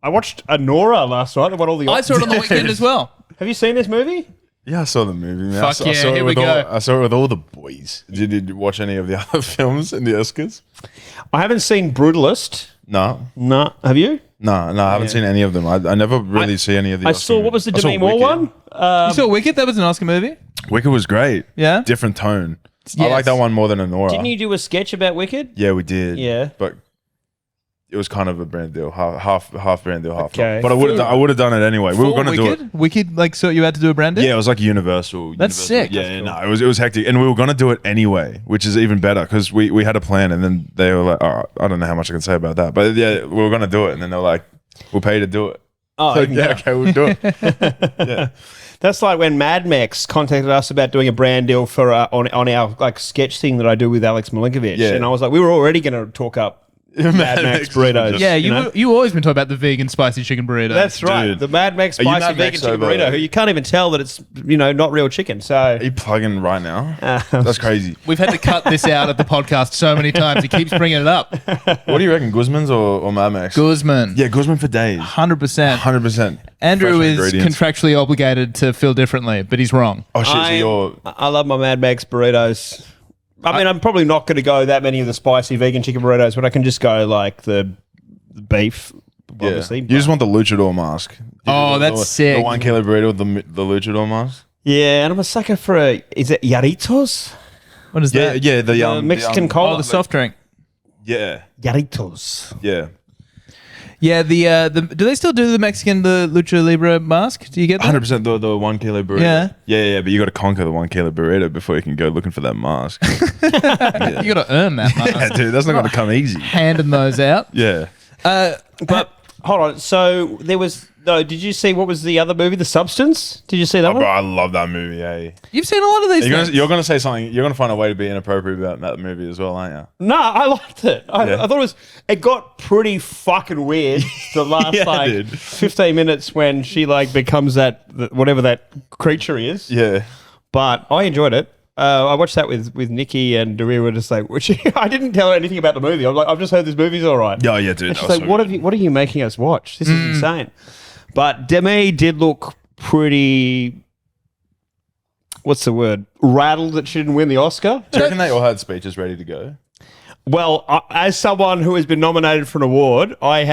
I watched Anora last night. I won all the. I saw it on the weekend as well. Have you seen this movie? Yeah, I saw the movie, man. Fuck I yeah, saw it here we with go. I saw it with all the boys. Did you watch any of the other films in the Oscars? I haven't seen Brutalist. No. No, have you? No, I haven't seen any of them. I never really see any of the I Oscar saw, what was the movies. I saw Demi Moore Wicked. one? You saw Wicked? That was an Oscar movie? Wicked was great. Yeah? Different tone. I Yes. like that one more than Anora. Didn't you do a sketch about Wicked? Yeah, we did. Yeah. But it was kind of a brand deal. Half brand deal, half Okay. not. But I would have done it anyway. We were going to do it. Wicked, like, so you had to do a brand deal? Yeah, it was like Universal. That's sick. Yeah, That's no, it was hectic, and we were gonna do it anyway, which is even better because we had a plan, and then they were like, "Oh, I don't know how much I can say about that," but yeah, we were gonna do it, and then they were like, "We'll pay you to do it." Oh, Like, yeah, okay, we'll do it. Yeah, That's like when Mad Max contacted us about doing a brand deal for on our like sketch thing that I do with Alex Milinkovic, Yeah. and I was like, we were already going to talk up Mad Max burritos. Yeah, know? you always been talking about the vegan spicy chicken burrito. That's right. Dude. The Mad Max Are you spicy Mad vegan Max chicken over- burrito. You can't even tell that it's not real chicken. So are you plugging right now? That's crazy. We've had to cut this out of the podcast so many times. He keeps bringing it up. What do you reckon, Guzman's or Mad Max? Guzman. Yeah, Guzman for days. 100%. 100%. Andrew Fresh is ingredients. contractually obligated to feel differently, but he's wrong. Oh shit! So you're I love my Mad Max burritos. I mean, I'm probably not going to go that many of the spicy vegan chicken burritos, but I can just go like the beef, obviously. You just want the luchador mask. Oh, that's sick. The 1 kilo burrito with the luchador mask. Yeah, and I'm a sucker for is it Yarritos? What is Yeah, that? yeah. The The Mexican cola. Oh, the soft drink. Yeah, Yarritos. yeah. Yeah, the do they still do the Lucha Libre mask? Do you get that? 100% the 1 kilo burrito. Yeah. Yeah. But you got to conquer the 1 kilo burrito before you can go looking for that mask. You got to earn that mask. Yeah, dude, that's not going to come easy. Handing those out. Yeah. But hold on. So there was did you see what was the other movie, The Substance? Did you see that Oh, one? bro, I love that movie. Hey, You've seen a lot of these things. you're gonna say something. You're gonna find a way to be inappropriate about that movie as well, aren't you? No, I liked it. I Yeah. thought it got pretty fucking weird the last Yeah, it did. 15 minutes when she like becomes whatever that creature is. Yeah. But I enjoyed it. I watched that with Nikki and Daria were just like, I didn't tell her anything about the movie. I was like, I've just heard this movie's all right. Yeah, dude. And she's like, what are you making us watch? This is insane. But Demi did look pretty, what's the word? Rattled that she didn't win the Oscar. Do you reckon they all had speeches ready to go? Well, as someone who has been nominated for an award, I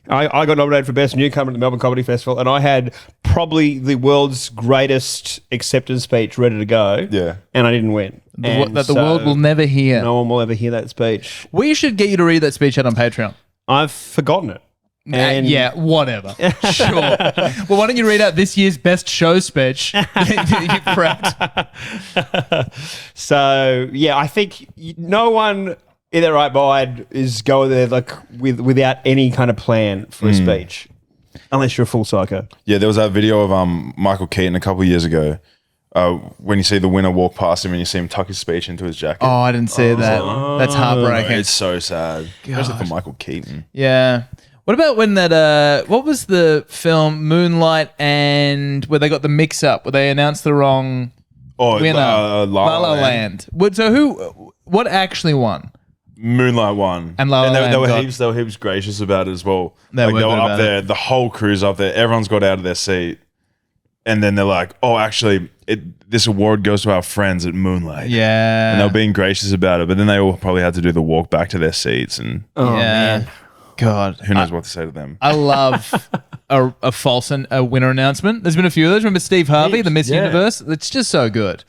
got nominated for Best Newcomer at the Melbourne Comedy Festival, and I had probably the world's greatest acceptance speech ready to go. Yeah. And I didn't win. That the world will never hear. No one will ever hear that speech. We should get you to read that speech out on Patreon. I've forgotten it. And yeah, whatever. Sure. Well, why don't you read out this year's best show speech that you prepped? So, yeah, I think no one in their right mind is going there like without any kind of plan for a speech, unless you're a full psycho. Yeah, there was that video of Michael Keaton a couple of years ago when you see the winner walk past him and you see him tuck his speech into his jacket. Oh, I didn't see that. That's heartbreaking. It's so sad, especially for Michael Keaton. Yeah. What about when that, what was the film Moonlight and where they got the mix up, where they announced the wrong winner? La La Land. So what actually won? Moonlight won. And La La Land they were got- heaps gracious about it as well. They were they were good up about there, the whole crew's up there, everyone's got out of their seat. And then they're like, oh, actually, this award goes to our friends at Moonlight. Yeah. And they were being gracious about it, but then they all probably had to do the walk back to their seats, and Oh, yeah. man. God. who knows what to say to them. I love a false a winner announcement. There's been a few of those. Remember Steve Harvey, the Miss yeah. Universe? It's just so good.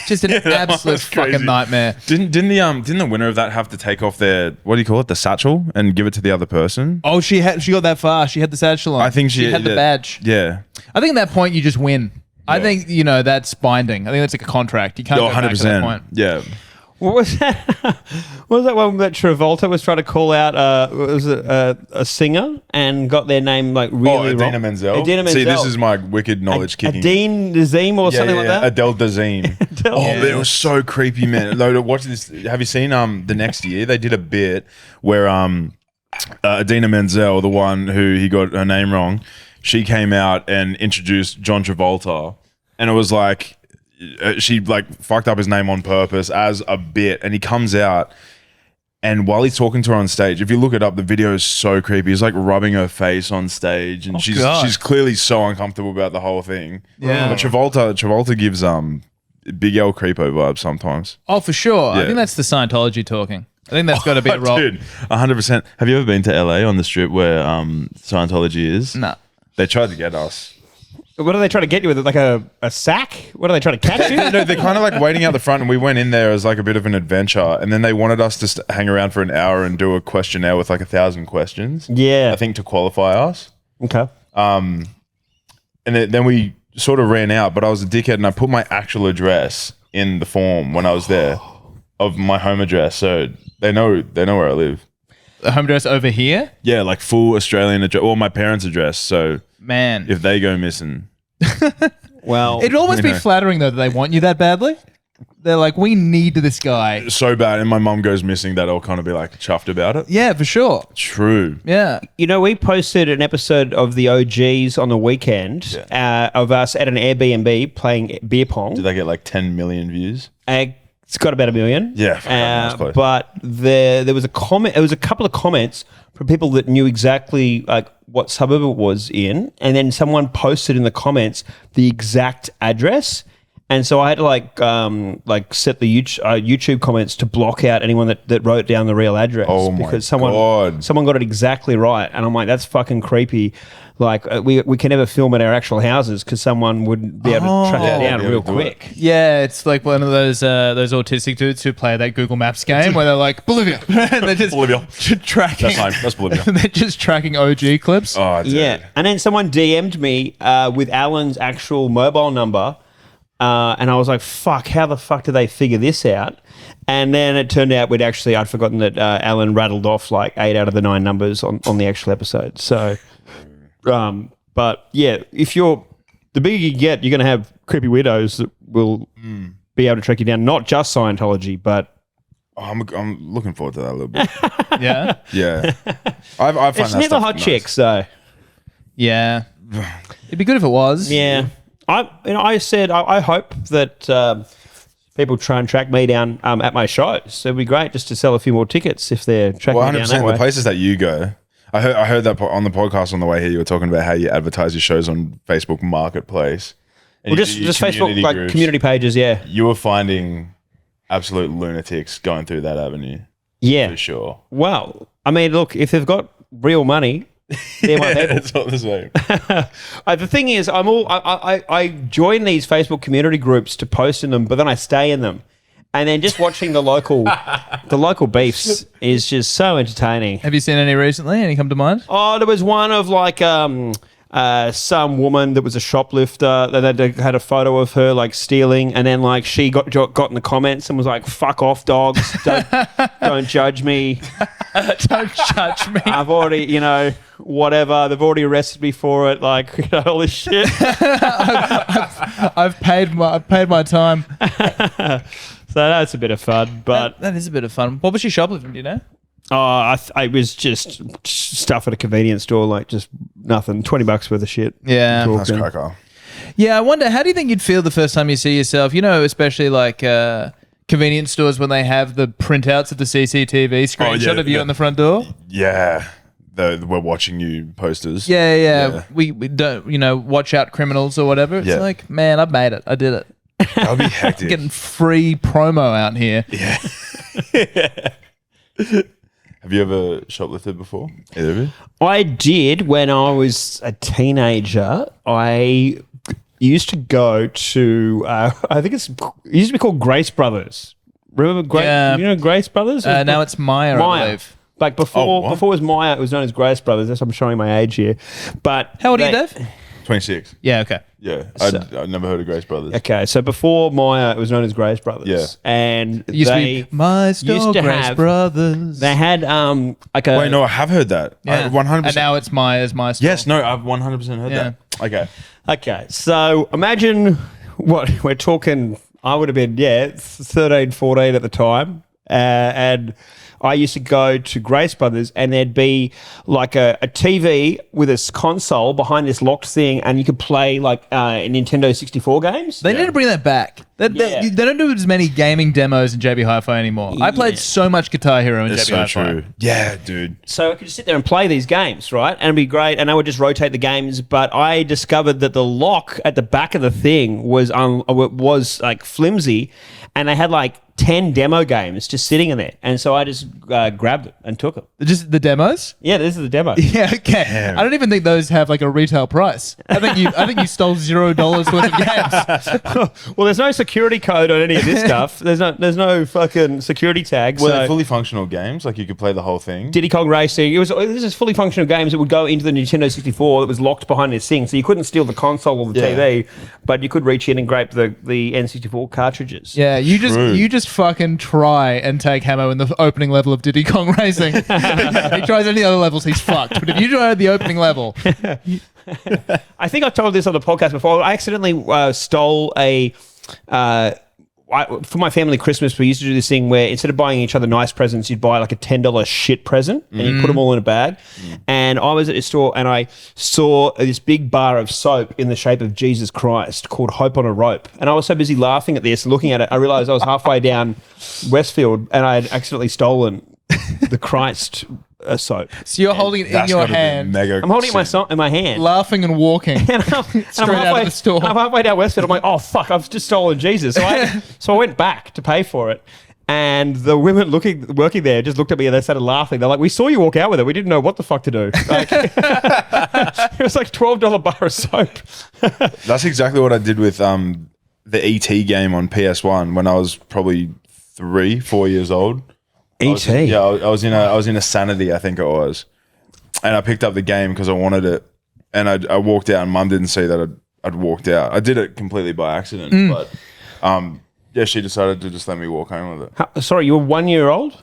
Just an that absolute was crazy. fucking nightmare. Didn't the winner of that have to take off their, what do you call it, the satchel, and give it to the other person? Oh, she got that far. She had the satchel on. I think she had the badge. Yeah. I think at that point you just win. I Yeah. think that's binding. I think that's like a contract. You can't Oh, go back to that point. Yeah. What was that? What was that one that Travolta was trying to call out? Was it a singer and got their name like really Idina wrong? Menzel. Idina Menzel. See, this is my wicked knowledge kicking. Adine Nazim or something like that. Adele Dazeem. Oh, it was so creepy, man. Like, watch this. Have you seen the next year they did a bit where Idina Menzel, the one who he got her name wrong, she came out and introduced John Travolta, and it was like she like fucked up his name on purpose as a bit, and he comes out And while he's talking to her on stage, if you look it up, the video is so creepy. He's like rubbing her face on stage, and she's clearly so uncomfortable about the whole thing. Yeah. But Travolta gives Big L creepo vibes sometimes. Oh, for sure. I Yeah. think that's the Scientology talking. I think that's got to be a role. Dude, 100%. Have you ever been to LA on the strip where Scientology is? No. They tried to get us. What are they trying to get you with? Like a sack? What are they trying to catch you? No, they're kind of like waiting out the front, and we went in there as like a bit of an adventure, and then they wanted us to hang around for an hour and do a questionnaire with like 1,000 questions. Yeah. I think to qualify us. Okay. And then we sort of ran out, but I was a dickhead, and I put my actual address in the form when I was there of my home address, so they know where I live. The home address over here? Yeah, like full Australian address, or my parents' address. So Man. if they go missing, Well, It'd almost be flattering, though, that they want you that badly. They're like, we need this guy. so bad, and my mum goes missing, that I'll kind of be like chuffed about it. Yeah, for sure. True. Yeah. you know, we posted an episode of the OGs on the weekend of us at an Airbnb playing beer pong. Did they get like 10 million views? It's got about 1 million. Yeah, that's close. But there was a comment. It was a couple of comments from people that knew exactly like what suburb it was in, and then someone posted in the comments the exact address. And so I had to like set the YouTube comments to block out anyone that wrote down the real address. Oh my because God. someone got it exactly right, and I'm like, that's fucking creepy. Like we can never film at our actual houses because someone would be able to track it down real quick. Yeah, it's like one of those autistic dudes who play that Google Maps game where they're like, Bolivia. And they're just Bolivia. tracking. That's fine. That's Bolivia. They're just tracking OG clips. Oh, dude. Yeah, and then someone DM'd me with Alan's actual mobile number. And I was like, fuck, how the fuck did they figure this out? And then it turned out I'd forgotten that Alan rattled off like 8 out of the 9 numbers on the actual episode. So, but yeah, the bigger you get, you're going to have creepy weirdos that will be able to track you down. Not just Scientology, but... I'm looking forward to that a little bit. Yeah. Yeah. I find it's that never stuff hot nice. chicks, though. Yeah. It'd be good if it was. Yeah. I said I hope that people try and track me down at my shows. It'd be great just to sell a few more tickets if they're tracking me down that 100%. way. The places that you go, I heard that on the podcast on the way here. You were talking about how you advertise your shows on Facebook Marketplace. And Well, you just do your Facebook community like groups. community pages, yeah. You were finding absolute lunatics going through that avenue Yeah. for sure. Well, I mean, look, if they've got real money, they're my people. It's not the same. The thing is, I join these Facebook community groups to post in them, but then I stay in them, and then just watching the local beefs is just so entertaining. Have you seen any recently? Any come to mind? Oh, there was one of like some woman that was a shoplifter that had a photo of her like stealing, and then like she got in the comments and was like, "Fuck off, dogs! Don't judge me. Don't judge me. I've already, whatever. They've already arrested me for it. Like all this shit." I've paid my time. So that's a bit of fun, but That is a bit of fun. What was she shoplifting, do you know? I was just stuff at a convenience store, like just nothing, $20 worth of shit. Yeah. Talking. That's cracker. Yeah, I wonder, how do you think you'd feel the first time you see yourself? Especially like convenience stores when they have the printouts of the CCTV screenshot of you on the front door. Yeah. The we're watching you posters. Yeah. We don't, watch out criminals or whatever. It's Yeah. like, man, I made it. I did it. That would be hectic. Getting free promo out here. Yeah. Have you ever shoplifted before? Either of you? I did when I was a teenager. I used to go to, I think it used to be called Grace Brothers. Remember Grace? Yeah. You know Grace Brothers? Now it's Maya, I believe. Like before what? it was Maya, it was known as Grace Brothers. That's I'm showing my age here. But How old are you, Dave? 26. Yeah, okay. Yeah. I'd never heard of Grace Brothers. Okay, so before Maya, it was known as Grace Brothers. Yeah. And It used they to be My Store, used to Grace have- Brothers. they had like a Wait, no, I have heard that. Yeah. 100%. And now it's My Store. Yes, no, I've 100% heard Yeah. that. Okay. Okay, so imagine what we're talking. I would have been 13, 14 at the time, and I used to go to Grace Brothers and there'd be like a TV with a console behind this locked thing, and you could play like Nintendo 64 games. They need to bring that back. They don't do as many gaming demos in JB Hi-Fi anymore. I played so much Guitar Hero in It's JB so Hi-Fi. true. Yeah, dude. So I could just sit there and play these games, right? And it'd be great. And I would just rotate the games. But I discovered that the lock at the back of the thing was like flimsy, and they had like 10 demo games just sitting in there. And so I just grabbed it and took it. Just the demos? Yeah, this is the demo. Yeah, okay. Damn. I don't even think those have like a retail price. I think you stole $0 worth of games. Well, there's no security code on any of this stuff. There's no fucking security tags. Were so they fully functional games? Like you could play the whole thing? Diddy Kong Racing. This is fully functional games that would go into the Nintendo 64 that was locked behind this thing. So you couldn't steal the console or the TV, but you could reach in and grape the N64 cartridges. Yeah, you True. just fucking try and take Hamo in the opening level of Diddy Kong Racing. He tries any other levels, he's fucked. But if you try the opening level, I think I've told this on the podcast before. I accidentally stole for my family Christmas, we used to do this thing where instead of buying each other nice presents, you'd buy like a $10 shit present and you put them all in a bag. And I was at a store and I saw this big bar of soap in the shape of Jesus Christ called Hope on a Rope. And I was so busy laughing at this, looking at it, I realized I was halfway down Westfield and I had accidentally stolen the Christ soap. so you're holding it in That's your gotta be hand, mega I'm holding it sick. in my hand. laughing and walking. And I'm out of the store. I'm halfway down Westfield. I'm like, oh fuck, I've just stolen Jesus. So I went back to pay for it, and the women working there just looked at me and they started laughing. They're like, "We saw you walk out with it. We didn't know what the fuck to do." Like, it was like $12 bar of soap. That's exactly what I did with the ET game on PS1 when I was probably 3-4 years old. ET. I was in a Sanity, I think it was, and I picked up the game because I wanted it, and I walked out, and Mum didn't see that I'd walked out. I did it completely by accident, but yeah, she decided to just let me walk home with it. Sorry, you were 1 year old?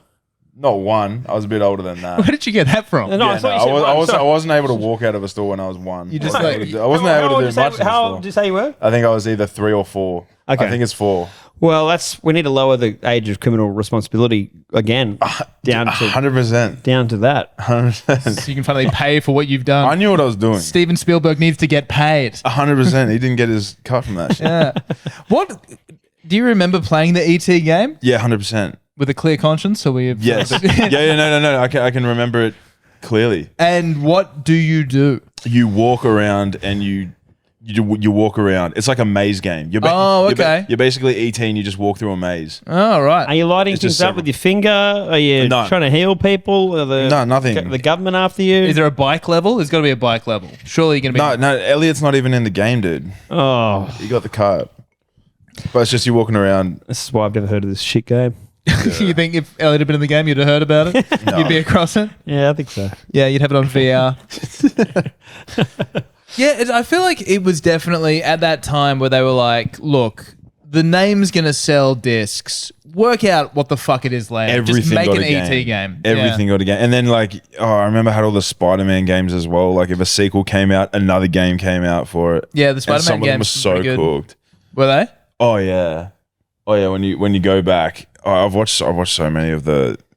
Not one, I was a bit older than that. Where did you get that from? No, Yeah, I thought you no, said one. I Sorry. wasn't able to walk out of a store when I was one. You just I wasn't like- able to do- I wasn't able to do much in the How store. old did you say you were? I think I was either 3 or 4. Okay. I think it's 4. Well, we need to lower the age of criminal responsibility again down to 100%. that. 100%. So you can finally pay for what you've done. I knew what I was doing. Steven Spielberg needs to get paid. 100%. He didn't get his cut from that shit. Yeah. What do you remember playing the ET game Yeah, 100%. with a clear conscience? Or were you Yes. No. I can remember it clearly. And what do you do? You walk around and you walk around. It's like a maze game. Oh, okay. You're basically ET and you just walk through a maze. Oh, right. Are you lighting It's things just up several- with your finger? Are you No. trying to heal people? No, nothing. The government after you? Is there a bike level? There's got to be a bike level. Surely you're going to be... No, Elliot's not even in the game, dude. Oh, You got the cart. But it's just you walking around. this is why I've never heard of this shit game. You think if Elliot had been in the game, you'd have heard about it? You'd be across it? Yeah, I think so. Yeah, you'd have it on VR. Yeah, I feel like it was definitely at that time where they were like, look, the name's going to sell discs. Work out what the fuck it is later. Just Everything make got an a ET game. Everything got a game. And then I remember I had all the Spider-Man games as well. Like if a sequel came out, another game came out for it. Yeah, the And Spider-Man some of them were games so pretty good. cooked. Were they? Oh yeah. When you go back, I've watched so many of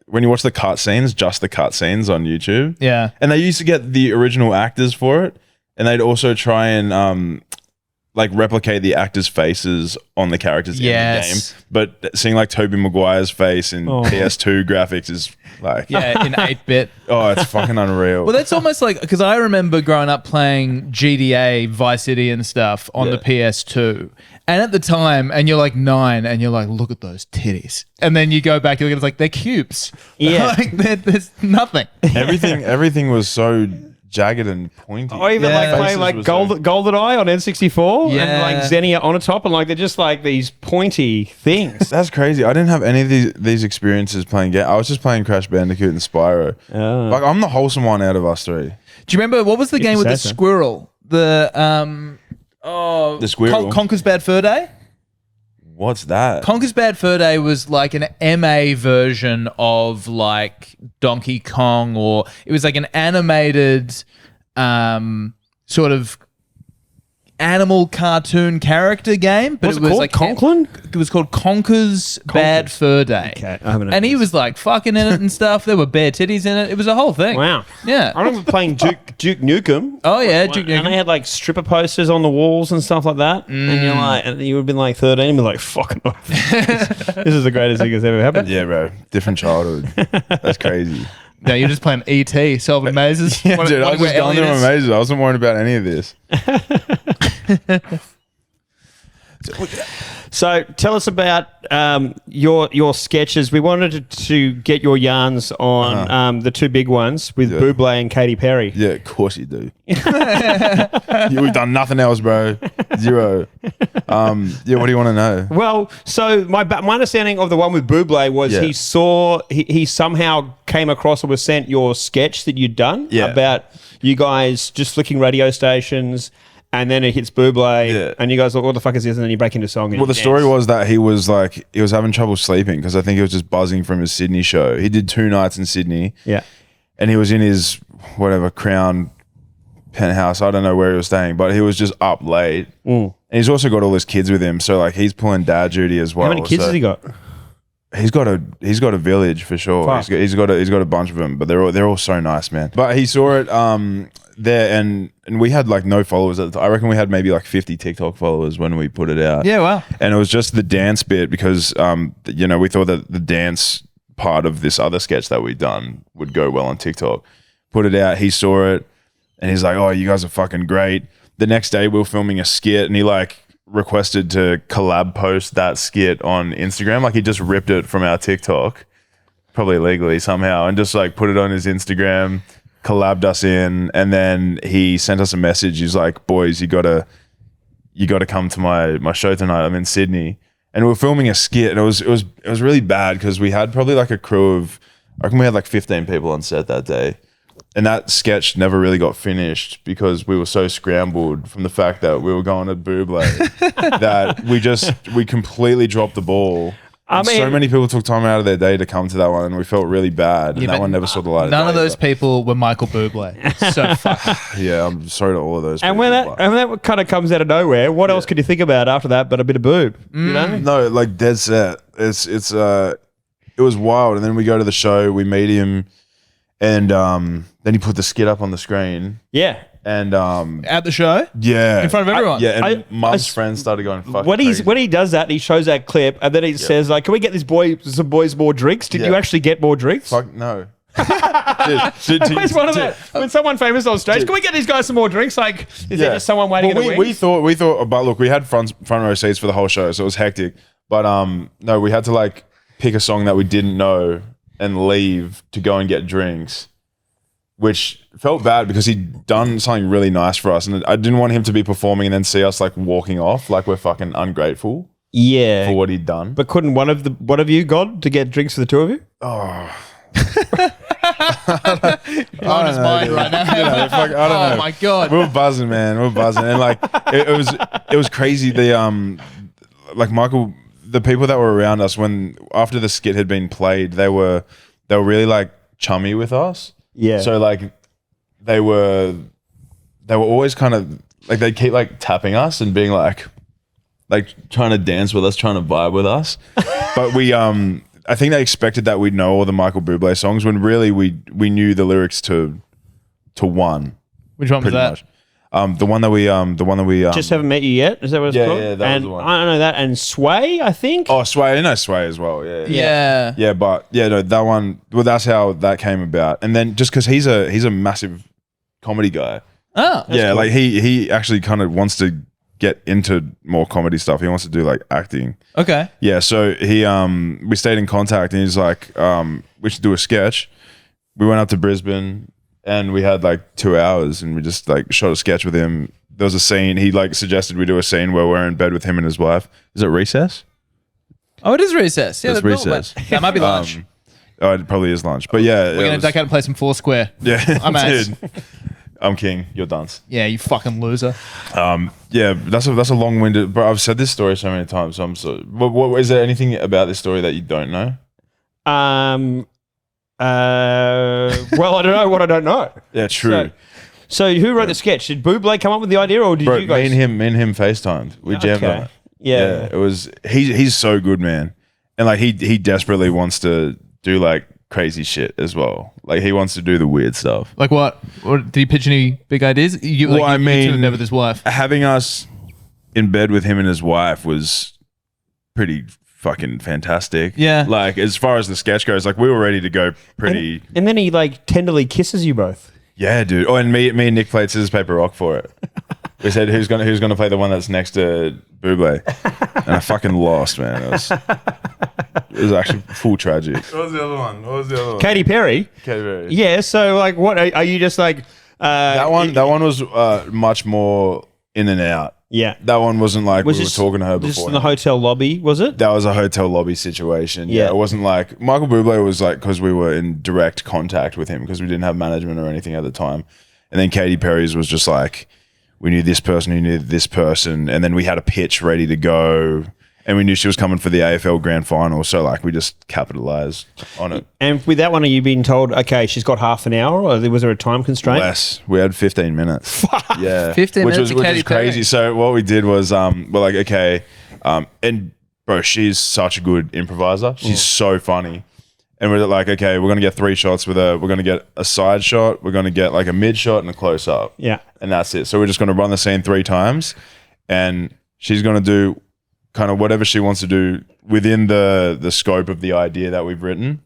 when you watch the cutscenes, just the cutscenes on YouTube. Yeah. And they used to get the original actors for it, and they'd also try and replicate the actors' faces on the characters in the game. But seeing like Tobey Maguire's face in PS2 graphics is like, Yeah, in 8-bit. oh, it's fucking unreal. Well, that's almost like, because I remember growing up playing GTA, Vice City and stuff on the PS2. And at the time, and you're like 9, and you're like, look at those titties. And then you go back, you look at it, it's like, they're cubes. Yeah. Like, there's nothing. everything was so jagged and pointy. Or even Yeah. playing like Faces was GoldenEye on N64 Yeah. and like Xenia on a top, and like they're just like these pointy things. That's crazy. I didn't have any of these experiences playing games. I was just playing Crash Bandicoot and Spyro. Like I'm the wholesome one out of us 3. Do you remember, what was the game with the say so. squirrel? The squirrel. Conker's Bad Fur Day? What's that? Conker's Bad Fur Day was like an MA version of like Donkey Kong, or it was like an animated sort of animal cartoon character game, but What's it it was called? like Conklin? It was called Conker's Bad Fur Day. Okay, I haven't heard and he this. was like fucking in it and stuff. There were bare titties in it. It was a whole thing. Wow. Yeah. I remember playing Duke Nukem. Oh yeah, Duke And they Nukem. had like stripper posters on the walls and stuff like that. And you're like, and you would have been like 13 and be like, fucking off. This is the greatest thing that's ever happened. Yeah, bro. Different childhood. That's crazy. No, you're just playing ET, solving mazes. Yeah, What- dude, I what- was just where going through Elliot my is. mazes. I wasn't worried about any of this. So tell us about your sketches. We wanted to get your yarns on the two big ones with Bublé and Katy Perry. Yeah, of course you do. Yeah, we've done nothing else, bro. Zero. Yeah, what do you want to know? Well, so my understanding of the one with Bublé was Yeah. he somehow came across or was sent your sketch that you'd done about you guys just flicking radio stations. And then it hits Bublé, and you guys are like, what the fuck is this? And then you break into song. And Well, the story was that he was having trouble sleeping because I think he was just buzzing from his Sydney show. He did 2 nights in Sydney. Yeah. And he was in his, whatever, Crown penthouse. I don't know where he was staying, but he was just up late. And he's also got all his kids with him. So, like, he's pulling dad duty as well. How many kids has he got? He's got a village for sure. Fuck. He's got a bunch of them, but they're all so nice, man. But he saw it there, and we had like no followers at the time. I reckon we had maybe like 50 TikTok followers when we put it out. Yeah, wow. And it was just the dance bit because we thought that the dance part of this other sketch that we'd done would go well on TikTok. Put it out, he saw it, and he's like, "Oh, you guys are fucking great." The next day we were filming a skit, and he like requested to collab post that skit on Instagram. Like he just ripped it from our TikTok, probably illegally somehow, and just like put it on his Instagram, collabed us in, and then he sent us a message. He's like, "Boys, you gotta come to my show tonight. I'm in Sydney." And we were filming a skit, and it was really bad because we had probably like a crew of, I reckon we had like 15 people on set that day. And that sketch never really got finished because we were so scrambled from the fact that we were going to Bublé that we completely dropped the ball. I mean, so many people took time out of their day to come to that one, and we felt really bad. And Yeah, that but one never saw the light of day. None of those people were Michael Bublé. So fucked. Yeah, I'm sorry to all of those And people. when that kind of comes out of nowhere, what else could you think about after that but a bit of boob? You know? No, like dead set. It was wild. And then we go to the show, we meet him, and then he put the skit up on the screen. Yeah. And At the show? yeah, In front of everyone? Yeah, and I- Mum's friends started going fucking When crazy. he does that, he shows that clip, and then he says, like, can we get some boys more drinks? Did you Yeah. actually get more drinks? Fuck no. Dude, Where's one of that? When someone famous on stage, can we get these guys some more drinks? Like, is there just someone waiting Well, in the we wings? thought, but look, we had front row seats for the whole show, so it was hectic. But no, we had to like pick a song that we didn't know and leave to go and get drinks, which felt bad because he'd done something really nice for us, and I didn't want him to be performing and then see us like walking off like we're fucking ungrateful for Yeah. what he'd done. But couldn't one of you gone to get drinks for the two of you? Blowing his mind right now. I don't know. Oh my God. We were buzzing, man. We were buzzing, and like it was crazy. The like Michael, the people that were around us when after the skit had been played, they were really like chummy with us. Yeah. So like they were always kind of like they'd keep like tapping us and being like trying to dance with us, trying to vibe with us. But we I think they expected that we'd know all the Michael Bublé songs when really we knew the lyrics to one. Which one was Pretty that? much. The one that we Just haven't met you yet. Is that what it's Yeah, called? yeah, that was and the one. I don't know that. And Sway, I think. Oh, Sway, I know Sway as well. Yeah. Yeah. Yeah, but yeah, no, that one. Well, that's how that came about. And then just because he's a massive comedy guy. Oh. Yeah, like he actually kind of wants to get into more comedy stuff. He wants to do like acting. Okay. Yeah, so he we stayed in contact, and he's like, we should do a sketch. We went up to Brisbane, and we had like 2 hours, and we just like shot a sketch with him. There was a scene. He like suggested we do a scene where we're in bed with him and his wife. Is it Recess? Oh, it is recess. Yeah, That's the bell recess. went. That might be lunch. Oh, it probably is lunch. But yeah, We're going to duck out and play some Foursquare. Yeah, I'm ass. dude. I'm king. You're dunce. Yeah, you fucking loser. Yeah, that's a long-winded. But I've said this story so many times. So I'm so. What is there anything about this story that you don't know? Well, I don't know what I don't know. Yeah, true. So who wrote the sketch? Did Bublé come up with the idea, or did Bro, you guys? me and him FaceTimed. We jammed on it. Yeah. It was he's so good, man, and like he desperately wants to do like crazy shit as well. Like he wants to do the weird stuff. Like what? Or did he pitch any big ideas? You two have met with his wife. Having us in bed with him and his wife was pretty fucking fantastic. Yeah. Like as far as the sketch goes, like we were ready to go pretty. And then he like tenderly kisses you both. Yeah, dude. Oh, and me and Nick played scissors paper rock for it. We said who's gonna play the one that's next to Bublé, and I fucking lost, man. It was actually full tragic. What was the other one? Katy Perry. Yeah. So like, what are you just like? That one was much more in and out. Yeah. That one wasn't like we were talking to her before. Just in the hotel lobby, was it? That was a hotel lobby situation. Yeah. It wasn't like Michael Bublé was like, because we were in direct contact with him because we didn't have management or anything at the time. And then Katy Perry's was just like, we knew this person who knew this person. And then we had a pitch ready to go. And we knew she was coming for the AFL Grand Final. So like we just capitalized on it. And with that one, are you being told, okay, she's got half an hour, or was there a time constraint? Less. We had 15 minutes. Yeah. 15 minutes which was crazy. Perry. So what we did was we're like, okay, and bro, she's such a good improviser. She's so funny. And we're like, okay, we're gonna get 3 shots with her. We're gonna get a side shot, we're gonna get like a mid shot and a close up. Yeah. And that's it. So we're just gonna run the scene 3 times, and she's gonna do kind of whatever she wants to do within the scope of the idea that we've written.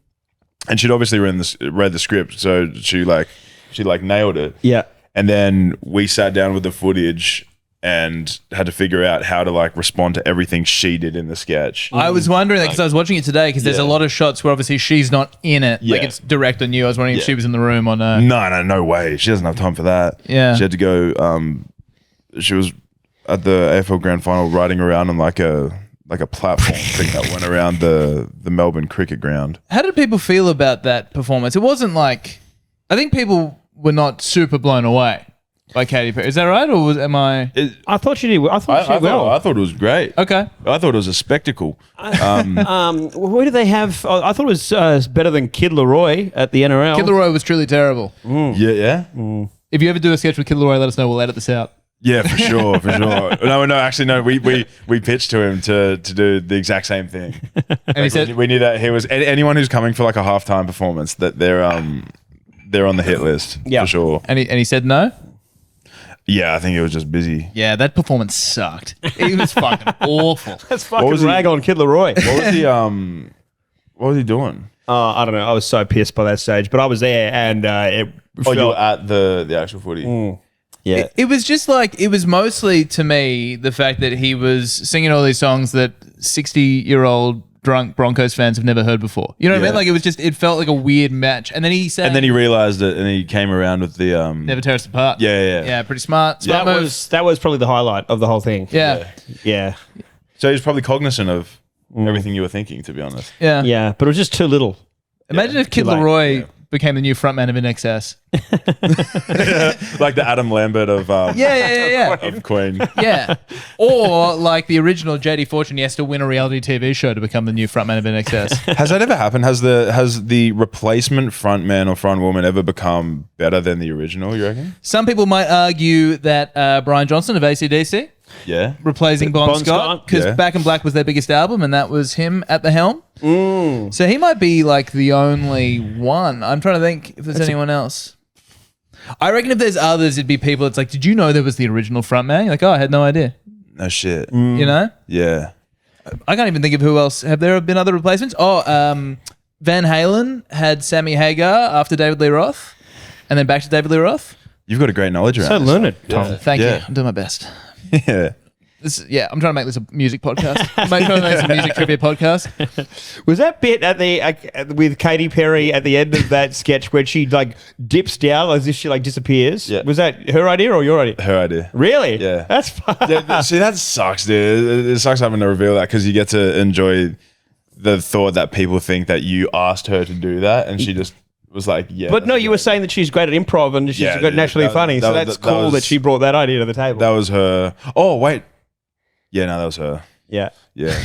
And she'd obviously read the script, so she nailed it. Yeah. And then we sat down with the footage and had to figure out how to like respond to everything she did in the sketch. I was wondering that because I was watching it today because there's a lot of shots where obviously she's not in it. Like it's direct on you. I was wondering if she was in the room on No way. She doesn't have time for that. Yeah. She had to go, she was at the AFL Grand Final riding around on like a platform thing that went around the Melbourne cricket ground. How did people feel about that performance? It wasn't like, I think people were not super blown away by Katy Perry. Is that right? Or am I? I thought she did. I thought she did well. I thought it was great. Okay. I thought it was a spectacle. Where do they have? I thought it was better than Kid Leroy at the NRL. Kid Leroy was truly terrible. Yeah. If you ever do a sketch with Kid Leroy, let us know. We'll edit this out. Yeah, for sure. No, actually, no. We pitched to him to do the exact same thing. And he said, we knew that he was anyone who's coming for like a halftime performance that they're on the hit list for sure. And he said no. Yeah, I think he was just busy. Yeah, that performance sucked. It was fucking awful. That's fucking rag on Kid Leroy. What was he doing? I don't know. I was so pissed by that stage, but I was there, and it. You were at the actual footy. Yeah. It was just like, it was mostly to me the fact that he was singing all these songs that 60-year-old drunk Broncos fans have never heard before. You know what I mean? Like it felt like a weird match. And then he said, and then he realized it, and he came around with the never tear us apart. Yeah. Pretty smart. That was probably the highlight of the whole thing. Yeah. So he's probably cognizant of everything you were thinking, to be honest. Yeah, but it was just too little. Imagine if Kid Leroy became the new frontman of InXS. Like the Adam Lambert of of Queen. Yeah. Or like the original JD Fortune, he has to win a reality TV show to become the new frontman of InXS. Has that ever happened? Has the replacement frontman or frontwoman ever become better than the original, you reckon? Some people might argue that Brian Johnson of AC/DC replacing Bon Scott, because Back in Black was their biggest album and that was him at the helm. So he might be like the only one. I'm trying to think if there's anyone else. I reckon if there's others, it'd be people. It's like, did you know there was the original frontman? You're like, oh, I had no idea. No shit. You know? Yeah. I can't even think of who else. Have there been other replacements? Van Halen had Sammy Hagar after David Lee Roth, and then back to David Lee Roth. You've got a great knowledge around So this. learned, Tom. Thank you. I'm doing my best. Yeah. I'm trying to make this a music podcast. I'm trying to make this a music trivia podcast. Was that bit at the with Katy Perry at the end of that sketch where she like dips down as if she like disappears? Yeah. Was that her idea or your idea? Her idea. Really? Yeah. That's fun. See, that sucks, dude. It sucks having to reveal that because you get to enjoy the thought that people think that you asked her to do that and she just was like, yeah. But no, you were saying that she's great at improv and she's naturally funny. So that's cool that she brought that idea to the table. That was her. Oh, wait. Yeah, no, that was her. Yeah. I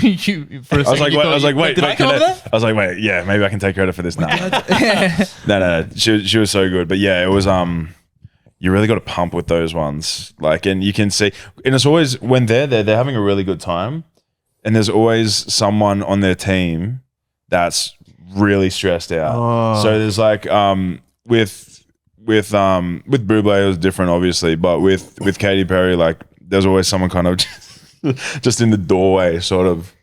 was like, wait, yeah, maybe I can take credit for this now. No, she was so good. But yeah, it was you really got to pump with those ones. Like, and you can see, and it's always when they're there, they're having a really good time, and there's always someone on their team that's really stressed out. So there's like with Bublé it was different, obviously, but with Katy Perry, like there's always someone kind of just in the doorway, sort of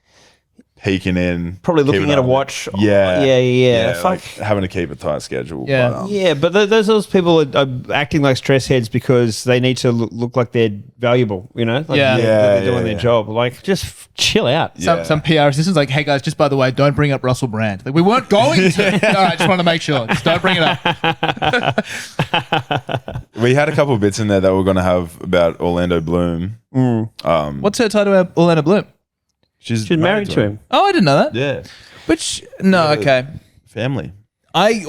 peeking in, Probably looking at a watch. Yeah, Fuck. like having to keep a tight schedule. Yeah. but, Yeah, but those people are acting like stress heads because they need to look like they're valuable, you know? Like Yeah. they're doing Yeah. their job. Like, just chill out. Some PR assistants like, hey guys, just by the way, don't bring up Russell Brand. Like, we weren't going to. All right, just want to make sure. Just don't bring it up. We had a couple of bits in there that we're going to have about Orlando Bloom. What's her title? Orlando Bloom. She's Married to him. Oh, I didn't know that. Yeah, Which okay. family. I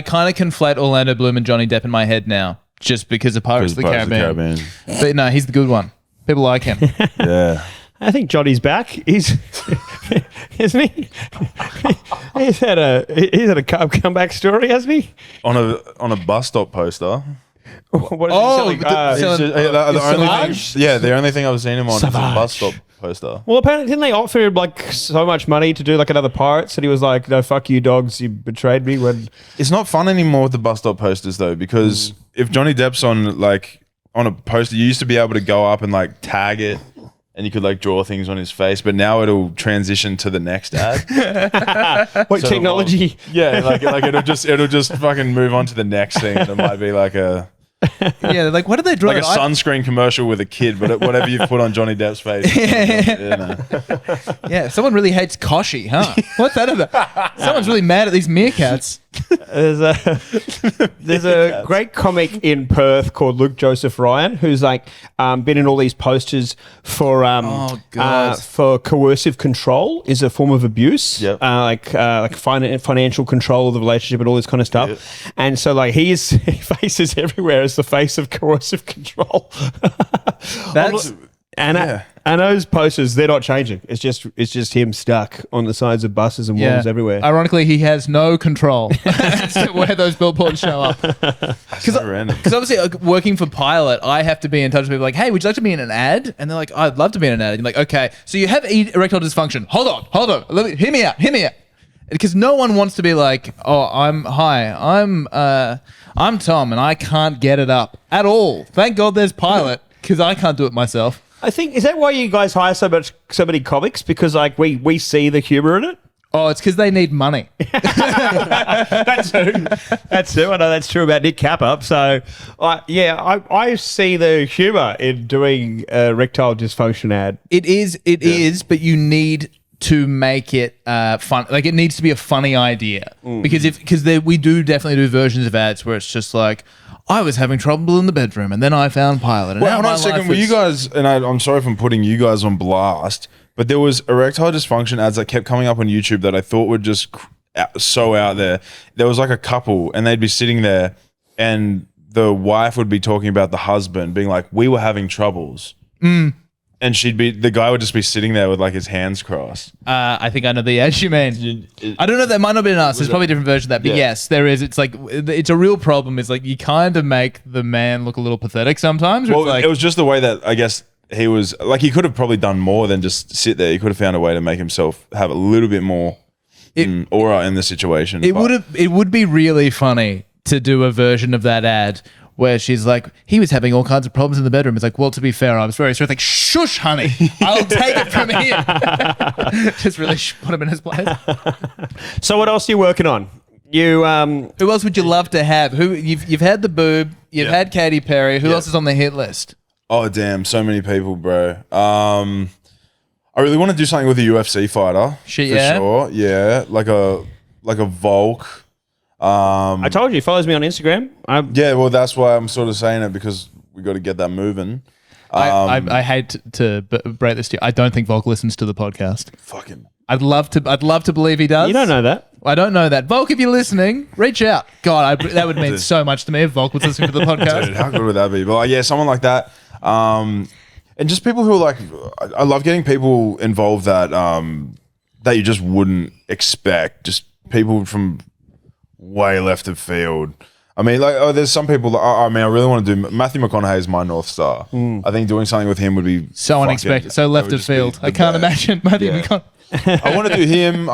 kind of conflate Orlando Bloom and Johnny Depp in my head now, just because of Pirates of the Caribbean. But no, he's the good one. People like him. Yeah. I think Johnny's back. He's isn't he? He's had a comeback story, hasn't he? On a bus stop poster. What is Oh, he selling? The only thing I've seen him on is a bus stop poster. Well, apparently, didn't they offer him like so much money to do like another Pirates? And he was like, "No, fuck you, dogs. You betrayed me." When It's not fun anymore with the bus stop posters though, because if Johnny Depp's on a poster, you used to be able to go up and like tag it, and you could like draw things on his face, but now it'll transition to the next ad. what So, technology? Yeah, like it'll just fucking move on to the next thing, and it might be like a Yeah, like what did they draw? like a sunscreen commercial with a kid, but whatever you've put on Johnny Depp's face. Yeah, someone really hates Koshi, huh? What's that about? Someone's really mad at these meerkats. There's a great comic in Perth called Luke Joseph Ryan, who's like been in all these posters for for coercive control is a form of abuse, Yep. financial control of the relationship and all this kind of stuff. Yep. And so like he faces everywhere as the face of coercive control. That's And those posters, they're not changing. It's just him stuck on the sides of buses and walls everywhere. Ironically, he has no control as to where those billboards show up. Because obviously, working for Pilot, I have to be in touch with people like, hey, would you like to be in an ad? And they're like, I'd love to be in an ad. And you're like, okay, so you have erectile dysfunction. Hold on. Hear me out. Because no one wants to be like, I'm Tom and I can't get it up at all. Thank God there's Pilot because I can't do it myself. I think, is that why you guys hire so many comics? Because like we see the humor in it? Oh, it's because they need money. That's true. I know that's true about Nick Capper. So, I see the humor in doing a erectile dysfunction ad. It is, but you need to make it fun. Like it needs to be a funny idea because we do definitely do versions of ads where it's just like, I was having trouble in the bedroom and then I found Pilot. And Well, hold on a second. Were you guys, and I'm sorry if I'm putting you guys on blast, but there was erectile dysfunction ads that kept coming up on YouTube that I thought were just so out there. There was like a couple and they'd be sitting there and the wife would be talking about the husband being like, we were having troubles. And the guy would just be sitting there with like his hands crossed. I think I know the ad you mean. I don't know. That might not be us. There's probably a different version of that. But yes, there is. It's like, it's a real problem. It's like you kind of make the man look a little pathetic sometimes. Well, like, it was just the way that I guess he was like, he could have probably done more than just sit there. He could have found a way to make himself have a little bit more aura in the situation. It would be really funny to do a version of that ad where she's like, he was having all kinds of problems in the bedroom. It's like, well, to be fair, I was very stressed. Like, shush, honey. I'll take it from here. Just really put him in his place. So what else are you working on? You Who else would you love to have? You've had the boob. You've had Katy Perry. Who else is on the hit list? Oh, damn. So many people, bro. I really want to do something with a UFC fighter. Shit, for sure. Yeah. Like a Volk. I told you, he follows me on Instagram. Yeah, well, that's why I'm sort of saying it, because we got to get that moving. I hate to break this to you. I don't think Volk listens to the podcast. Fuck him. I'd love to believe he does. You don't know that. I don't know that. Volk, if you're listening, reach out. God, that would mean so much to me if Volk was listening to the podcast. Dude, how good would that be? But like, yeah, someone like that. And just people who are like, I love getting people involved that you just wouldn't expect. Just people from way left of field. I mean, like, there's some people that I really want to do. Matthew McConaughey is my North Star. I think doing something with him would be So unexpected, so left of field. I can't imagine. Matthew McConaughey. I want to do him,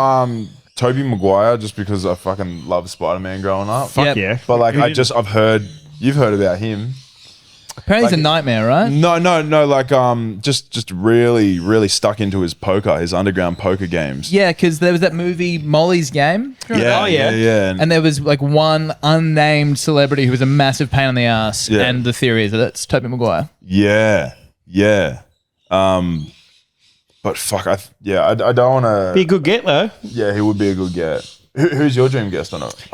Tobey Maguire, just because I fucking love Spider-Man growing up. Yep. Yeah. But like, you've heard about him. Apparently he's a nightmare, right? No. Like, just really, really stuck into his underground poker games. Yeah, because there was that movie Molly's Game. Yeah. And there was like one unnamed celebrity who was a massive pain in the ass, and the theory is that it's Tobey Maguire. Yeah. But fuck, I don't want to. Be a good get though. Yeah, he would be a good get. Who's your dream guest on it?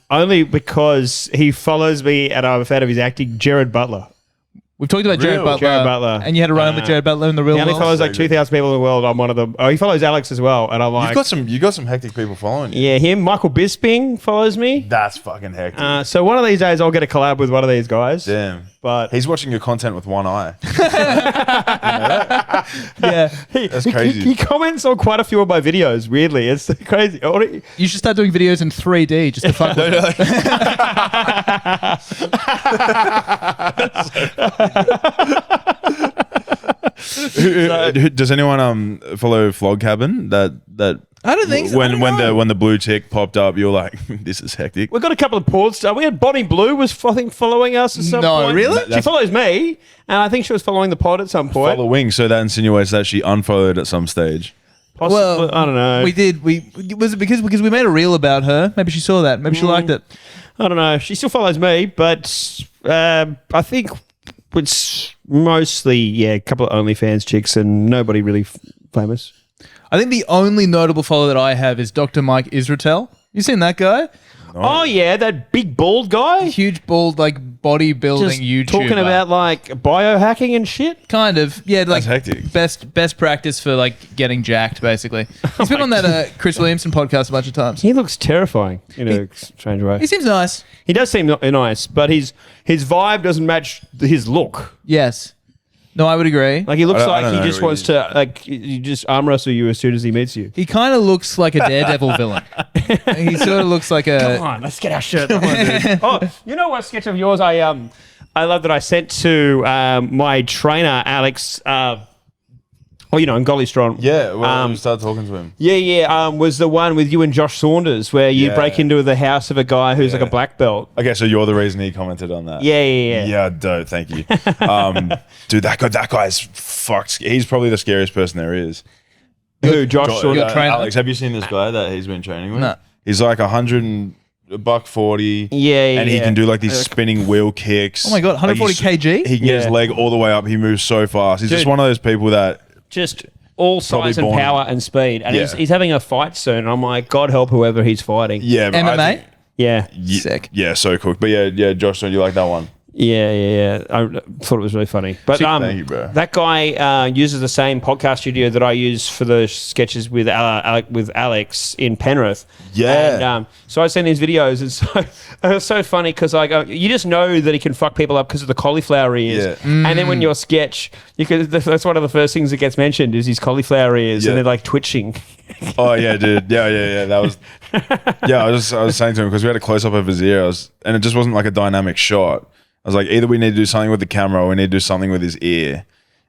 Only because he follows me and I'm a fan of his acting. Jared Butler. We've talked about Jared Butler. Jared Butler. And you had a run with Jared Butler in the real He only world. follows like 2,000 people in the world. I'm one of them. Oh, he follows Alex as well, and I'm like, you got some hectic people following you. yeah, him. Michael Bisping follows me. That's fucking hectic. So one of these days I'll get a collab with one of these guys. Damn. But He's watching your content with one eye. Yeah. That's crazy. He comments on quite a few of my videos. Weirdly, it's crazy. You should start doing videos in 3D just to fuck with Does anyone follow Flog Cabin? That I don't think so. When the blue tick popped up, you're like, this is hectic. We've got a couple of porn stars. We had Bonnie Blue was I think following us at some No, point. really? She follows me, and I think she was following the pod at some point. Following, so that insinuates that she unfollowed at some stage. Possibly, Well, I don't know. We did. Was it because we made a reel about her? Maybe she saw that. Maybe she liked it. I don't know. She still follows me, but I think it's mostly a couple of OnlyFans chicks and nobody really famous. I think the only notable follow that I have is Dr. Mike Israetel. You seen that guy? Oh yeah, that big bald guy. Huge bald like bodybuilding Just YouTuber. talking about like biohacking and shit. kind of like That's hectic. best practice for like getting jacked basically. He's been on that Chris Williamson podcast a bunch of times. He looks terrifying in a strange way. He seems nice. He does seem nice, but his vibe doesn't match his look. Yes. No, I would agree. Like he looks I don't like he know just what wants to like you just arm wrestle you as soon as he meets you. He kind of looks like a Daredevil villain. He sort of looks like Come on, let's get our shirt on, dude. Oh, you know what sketch of yours I love that I sent to my trainer Alex. In Golly Strong. Yeah, well, we started talking to him. Yeah. Was the one with you and Josh Saunders where you break into the house of a guy who's like a black belt. Okay, so you're the reason he commented on that. Yeah. Yeah, dope. Thank you, dude. That guy's fucked. He's probably the scariest person there is. Who? Josh Saunders. Good trainer. Alex, have you seen this guy that he's been training with? No. He's like $140. Yeah, and he can do like these spinning wheel kicks. Oh my God, 140 kg? He can get his leg all the way up. He moves so fast. He's just Dude. one of those people that. Just all Probably size and born- power and speed. And Yeah. he's having a fight soon. And I'm like, God help whoever he's fighting. Yeah, but I MMA? think- Yeah. Sick. Yeah, so cool. But yeah, Josh, don't you like that one? Yeah. I thought it was really funny. But Thank you, bro. that guy uses the same podcast studio that I use for the sketches with Alex in Penrith. Yeah. And so I send these videos, and so it was so funny because you just know that he can fuck people up because of the cauliflower ears. Yeah. And then when your sketch, that's one of the first things that gets mentioned is his cauliflower ears, Yeah. and they're like twitching. Oh yeah, dude. Yeah. That was. Yeah, I was saying to him because we had a close up of his ear, and it just wasn't like a dynamic shot. I was like, either we need to do something with the camera or we need to do something with his ear.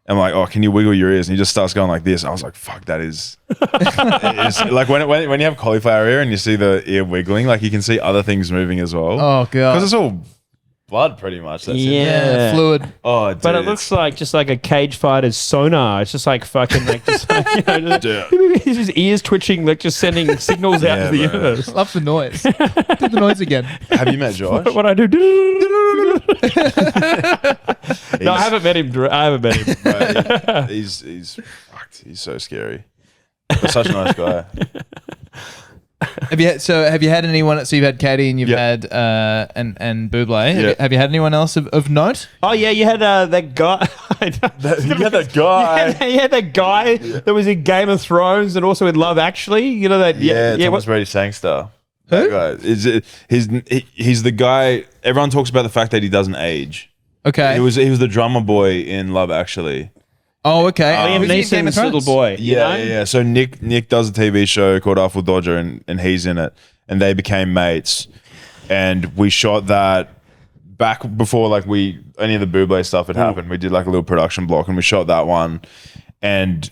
I'm like, oh, can you wiggle your ears? And he just starts going like this. I was like, fuck, that is. It's like when you have cauliflower ear and you see the ear wiggling, like you can see other things moving as well. Oh, God. Because it's all blood pretty much. That's it. Yeah, fluid. Oh, dude. But it looks like just like a cage fighter's sonar. It's just like fucking like just like, his ears twitching, like just sending signals out to the bro. earth. Love the noise. Do the noise again. Have you met Josh? What I do? No, I haven't met him. Bro, he's fucked. He's so scary. But such a nice guy. Have you had anyone? So you've had Katie and you've had and Buble. Yeah. Have you had anyone else of note? Oh yeah, you had that guy. You had that guy. You had that guy that was in Game of Thrones and also in Love Actually. You know that? Yeah, Thomas what- Brady Sangster. Who? That guy. He's the guy. Everyone talks about the fact that he doesn't age. Okay. He was the drummer boy in Love Actually. Oh, okay. Liam Who's he in Game of Neeson's little Thrones? boy. Yeah. So Nick does a TV show called Awful Dodger, and he's in it, and they became mates. and we shot that back before like any of the Buble stuff had happened. We did like a little production block, and we shot that one, and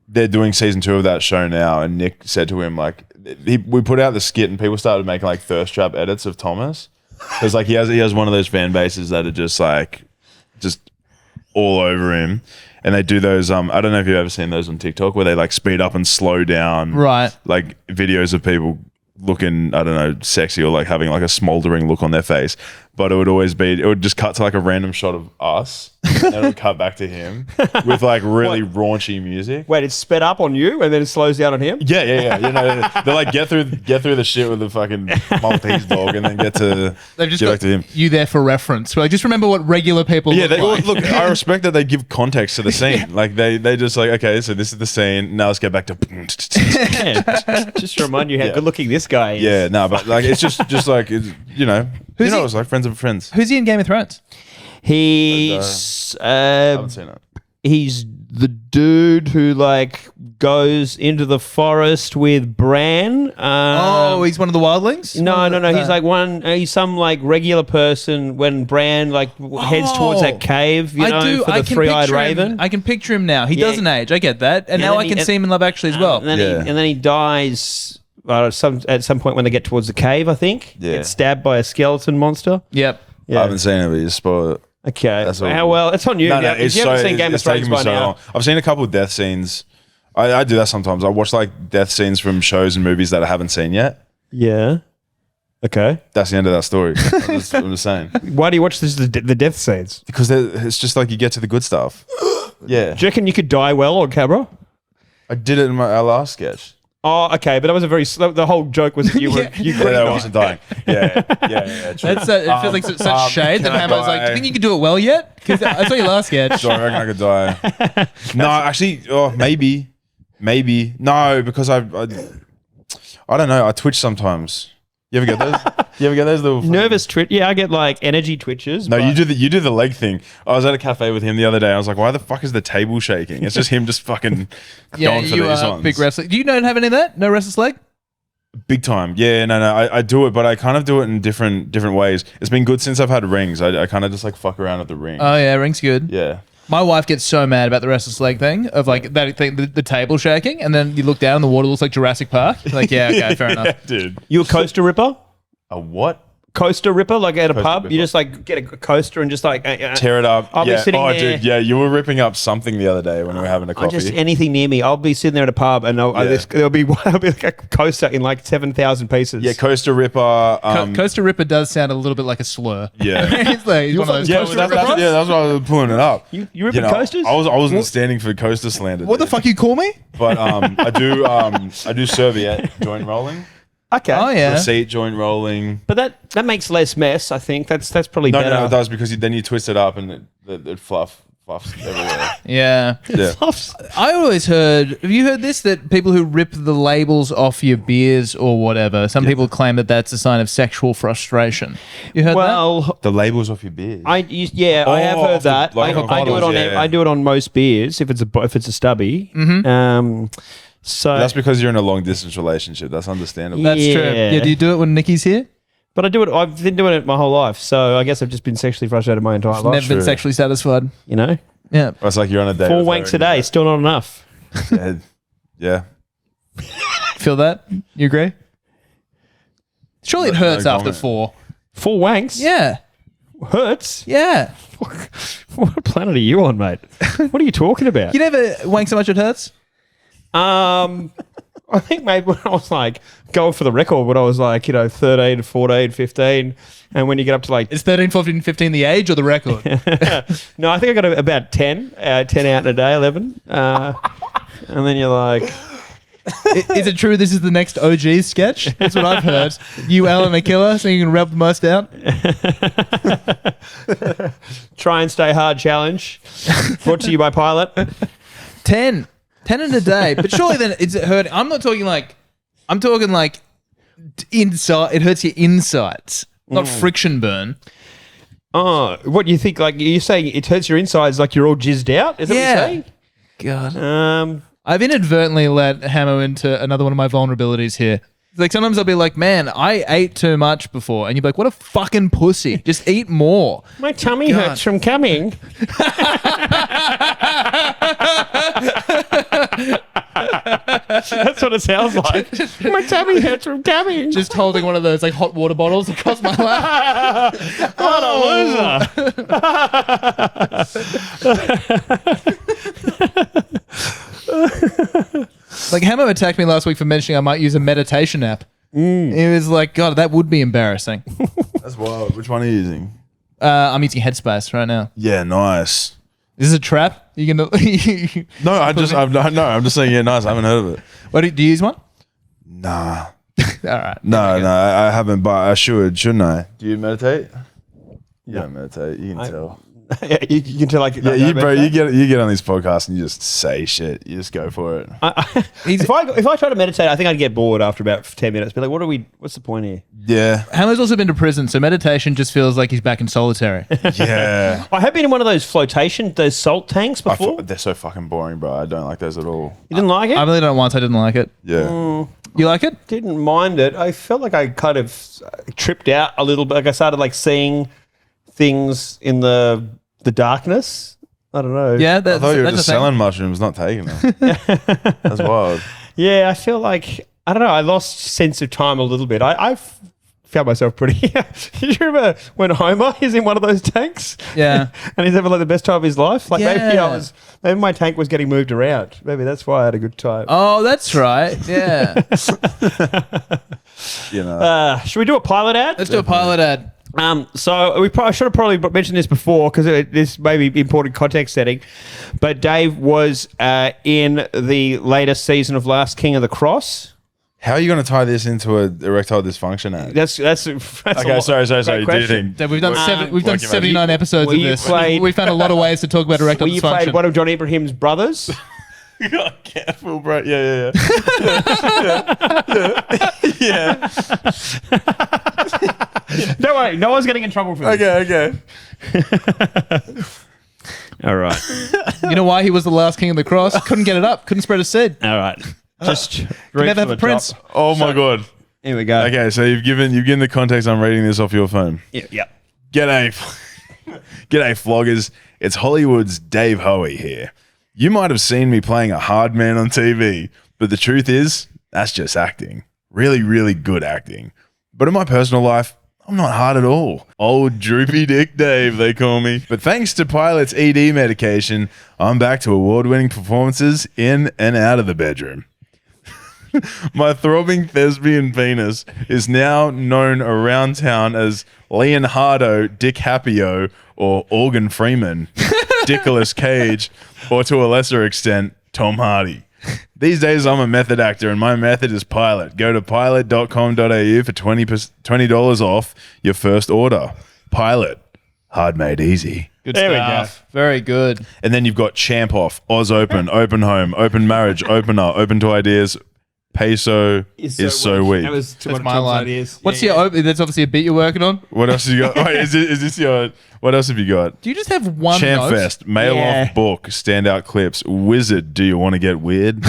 they're doing season 2 of that show now. And Nick said to him like, we put out the skit, and people started making like thirst trap edits of Thomas, because like he has one of those fan bases that are just all over him. And they do those, I don't know if you've ever seen those on TikTok, where they like speed up and slow down, Right. like videos of people looking, I don't know, sexy, or like having like a smoldering look on their face. But it would just cut to like a random shot of us, and it would cut back to him with like really raunchy music. Wait, it's sped up on you and then it slows down on him? Yeah. You know, they like get through the shit with the fucking Maltese dog, and then get They've just back to him. You there for reference. Like, just remember what regular people look like. Look, I respect that they give context to the scene. Like they just like, okay, so this is the scene. Now let's get back to. Just to remind you how good looking this guy is. Yeah, no, but like it's just like it's like friends of friends. Who's he in Game of Thrones? He's I haven't seen it. he's the dude who like goes into the forest with Bran. He's one of the wildlings? No. He's like he's some like regular person when Bran like heads towards that cave, for the three-eyed raven. I can picture him now. He doesn't age. I get that. And now I can see him in Love Actually as well. And then he dies at some point when they get towards the cave, I think. Yeah. Gets stabbed by a skeleton monster. Yep. I haven't seen it, but you spoiled it. Okay. That's all. Well, it's on you. No, now. If you haven't seen Game of Thrones by now. Long. I've seen a couple of death scenes. I do that sometimes. I watch like death scenes from shows and movies that I haven't seen yet. Yeah. Okay. That's the end of that story. I'm just saying. Why do you watch the death scenes? Because it's just like you get to the good stuff. Yeah. Do you reckon you could die well on camera? I did it in our last sketch. Oh, okay, but that was the whole joke was that you were I wasn't dying. Yeah, true. That's it feels like such shade that Hammer's like, do you think you can do it well yet? Because I saw your last sketch. So I reckon I could die. No, actually, maybe. No, because I don't know. I twitch sometimes. You ever get those? You ever get those little nervous twitch? Yeah, I get like energy twitches. No, you do the leg thing. I was at a cafe with him the other day. I was like, why the fuck is the table shaking? It's just him just fucking going for these ones. Big wrestler. Do you not have any of that? No restless leg? Big time. Yeah, no. I do it, but I kind of do it in different ways. It's been good since I've had rings. I kind of just like fuck around at the ring. Oh yeah, rings good. Yeah. My wife gets so mad about the restless leg thing of like that thing, the table shaking, and then you look down and the water looks like Jurassic Park. Like, yeah, okay, fair enough. Dude. You a coaster ripper? A what? Coaster ripper, like at a pub, ripper. you just like get a coaster and just like tear it up. I'll be sitting there. Dude, yeah, you were ripping up something the other day when we were having a coffee. Just anything near me. I'll be sitting there at a pub and there'll be like a coaster in like 7,000 pieces. Yeah, coaster ripper. Coaster ripper does sound a little bit like a slur. Yeah, it's like he's one of those. Yeah, that's why I was pulling it up. You ripping coasters? I wasn't standing for coaster slander. What the fuck you call me? But I do serviette joint rolling. Okay. Oh yeah. Receipt joint rolling. But that makes less mess. I think that's probably better. No, it does because then you twist it up and it fluffs everywhere. Yeah. Yeah. I always heard. Have you heard this? That people who rip the labels off your beers or whatever, some people claim that that's a sign of sexual frustration. You heard that? The labels off your beers. I have heard that. I do it on yeah. I do it on most beers if it's a stubby. Mm-hmm. So that's because you're in a long distance relationship. That's understandable. That's true. Yeah, do you do it when Nikki's here? But I've been doing it my whole life, so I guess I've just been sexually frustrated my entire life. Never been sexually satisfied. You know? Yeah. It's like you're on a date. 4 wanks a day, still not enough. Yeah. Feel that? You agree? Surely it hurts after 4. 4 wanks? Yeah. Hurts? Yeah. What planet are you on, mate? What are you talking about? You never wank so much it hurts? I think maybe when I was like going for the record when I was like, 13, 14, 15, and when you get up to like... Is 13, 14, 15 the age or the record? No, I think I got about 10 out in a day, 11. And then you're like... Is it true this is the next OG sketch? That's what I've heard. You, Alan, a killer, so you can rub the most out? Try and stay hard challenge. Brought to you by Pilot. 10 in a day, but surely then it's hurting. I'm talking like inside. It hurts your insides, not friction burn. Oh, what do you think? Like you're saying, it hurts your insides, like you're all jizzed out. Is that what you're saying? God. I've inadvertently let Hammer into another one of my vulnerabilities here. Like sometimes I'll be like, man, I ate too much before. And you'll be like, what a fucking pussy. Just eat more. My tummy hurts from coming. That's what it sounds like. My tummy hurts from coming. Just holding one of those like hot water bottles across my lap. What a loser. Like Hammer attacked me last week for mentioning I might use a meditation app. He was like, God, that would be embarrassing. That's wild. Which one are you using? I'm using Headspace right now. Yeah, nice. Is this a trap? You gonna? No, I'm just saying, yeah, nice. I haven't heard of it. What do you use one? Nah. All right. No, I haven't, but I should, shouldn't I? Do you meditate? You don't meditate. You can tell. Yeah, you can tell like Yeah, you get on these podcasts and you just say shit. You just go for it. if I try to meditate, I think I'd get bored after about 10 minutes. Be like, what's the point here? Yeah. Hammer's also been to prison, so meditation just feels like he's back in solitary. Yeah. I have been in one of those those salt tanks before. They're so fucking boring, bro. I don't like those at all. You didn't like it? I've only done it once. I didn't like it. Yeah. You like it? Didn't mind it. I felt like I kind of tripped out a little bit. Like I started like seeing things in the darkness. I don't know. Yeah, I thought you were that's just a thing. selling mushrooms, not taking them. That's wild. Yeah, I feel like, I don't know, I lost sense of time a little bit. I found myself pretty... Do you remember when Homer is in one of those tanks? Yeah. And he's having like the best time of his life? Like Yeah. maybe my tank was getting moved around. Maybe that's why I had a good time. Oh, that's right. Yeah. You know. Should we do a pilot ad? Let's do a pilot ad. So I should have probably mentioned this before because this may be important context setting, but Dave was in the latest season of Last King of the Cross. How are you going to tie this into a erectile dysfunction ad? That's Okay, sorry. Do you question. think? So we've done we've done working 79 episodes of you this. played- We found a lot of ways to talk about erectile Well, you played dysfunction. one of John Ibrahim's brothers. Careful, bro. Yeah. Yeah. Don't worry, no one's getting in trouble for this. Okay. All right. You know why he was the last king of the cross? Couldn't get it up. Couldn't spread a seed. All right. Just Could reach never for have the a prince. top. Oh my god. Here we go. Okay, so you've given the context. I'm reading this off your phone. Yeah. G'day, floggers. It's Hollywood's Dave Hoey here. You might have seen me playing a hard man on TV, but the truth is, that's just acting. Really, really good acting. But in my personal life, I'm not hard at all. Old droopy dick Dave, they call me. But thanks to Pilot's ED medication, I'm back to award-winning performances in and out of the bedroom. My throbbing thespian penis is now known around town as Leonardo DiCaprio or Organ Freeman, Nicolas Cage, or to a lesser extent, Tom Hardy. These days, I'm a method actor, and my method is Pilot. Go to pilot.com.au for $20 off your first order. Pilot. Hard made easy. Good There we stuff. Very good. And then you've got Champ Off, Oz Open, Open Home, Open Marriage, Opener, Open to Ideas. Peso is so weak. That was That's my line. What's your? That's obviously a beat you're working on. What else have you got? Wait, is this your? What else have you got? Do you just have one Champ note? Fest, mail off book, standout clips, Wizard. Do you want to get weird?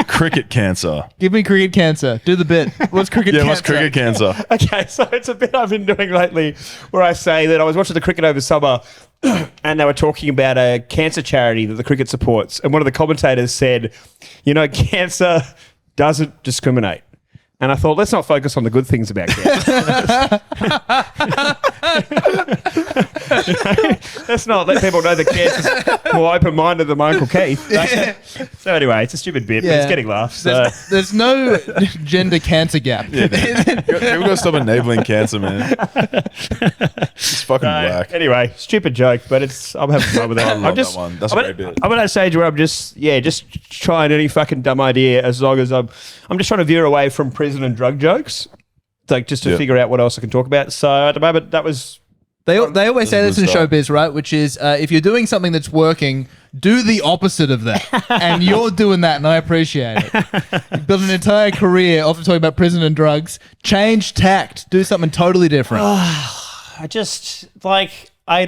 Cricket cancer. Give me cricket cancer. Do the bit. What's cricket cancer? What's cricket cancer? Okay, so it's a bit I've been doing lately where I say that I was watching the cricket over summer and they were talking about a cancer charity that the cricket supports. And one of the commentators said, cancer doesn't discriminate. And I thought, let's not focus on the good things about cancer. Let's not let people know that cancer's more open-minded than my Uncle Keith. So anyway, it's a stupid bit, but it's getting laughs. So. There's no gender cancer gap. People got to stop enabling cancer, man. It's fucking whack. Anyway, stupid joke, but I'm having fun with it. I love that one. That's a great bit. I'm at that stage where I'm just trying any fucking dumb idea as long as I'm just trying to veer away from prison and drug jokes, like just to figure out what else I can talk about. So at the moment, that was... They always say this in good stuff. showbiz, right? Which is if you're doing something that's working, do the opposite of that. And you're doing that, and I appreciate it. You've built an entire career off of talking about prison and drugs. Change tact. Do something totally different. I'd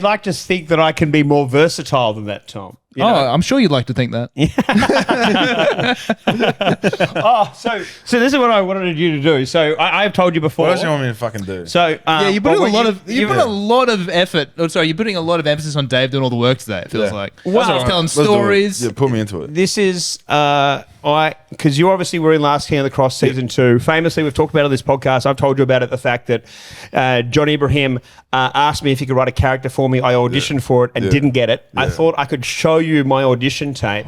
like to think that I can be more versatile than that, Tom. You know? I'm sure you'd like to think that. So this is what I wanted you to do. So I've told you before. What else do you want me to fucking do? So Yeah, you're putting a lot of effort. Oh, sorry, you're putting a lot of emphasis on Dave doing all the work today. It feels like. Well, He's telling Let's do it. stories. Yeah, put me into it. This is because you obviously were in Last King of the Cross season 2. Famously, we've talked about it on this podcast. I've told you about it. The fact that John Ibrahim asked me if he could write a character for me. I auditioned for it and didn't get it. I thought I could show you my audition tape.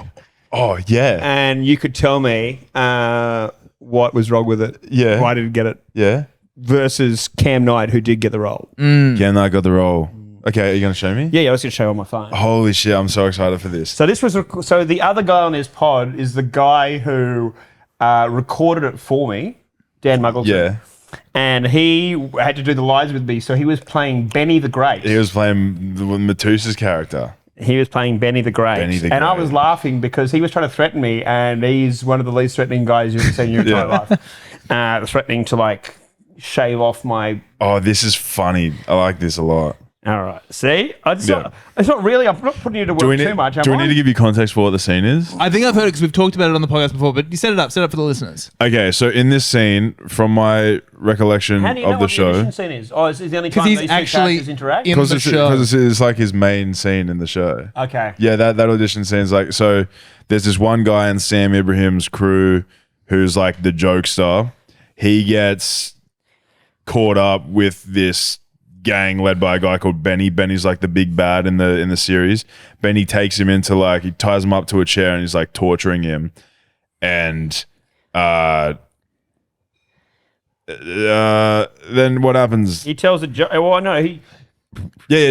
Oh, yeah. And you could tell me what was wrong with it. Yeah. Why I didn't get it. Yeah. Versus Cam Knight, who did get the role. Yeah, no, I got the role. Okay, are you going to show me? Yeah, I was going to show you on my phone. Holy shit, I'm so excited for this. So this was so the other guy on this pod is the guy who recorded it for me, Dan Muggleton. Yeah. And he had to do the lines with me, so he was playing Benny the Great. He was playing Metusa's character. He was playing Benny the Great. And I was laughing because he was trying to threaten me, and he's one of the least threatening guys you've ever seen in your entire life. Threatening to like shave off my... Oh, this is funny. I like this a lot. All right. See? It's not really... I'm not putting you to work too much, Do we need to give you context for what the scene is? I think I've heard it because we've talked about it on the podcast before, but you set it up for the listeners. Okay, so in this scene, from my recollection How do you know of the what the show... audition scene is? Oh, is the only time he's these two actually characters interact? in Because the show. it's like his main scene in the show. Okay. Yeah, that audition scene's like... So there's this one guy in Sam Ibrahim's crew who's like the jokester. He gets caught up with this gang led by a guy called Benny. Benny's like the big bad in the series. Benny takes him into like, he ties him up to a chair and he's like torturing him. And then what happens? He tells a joke. Well, no, he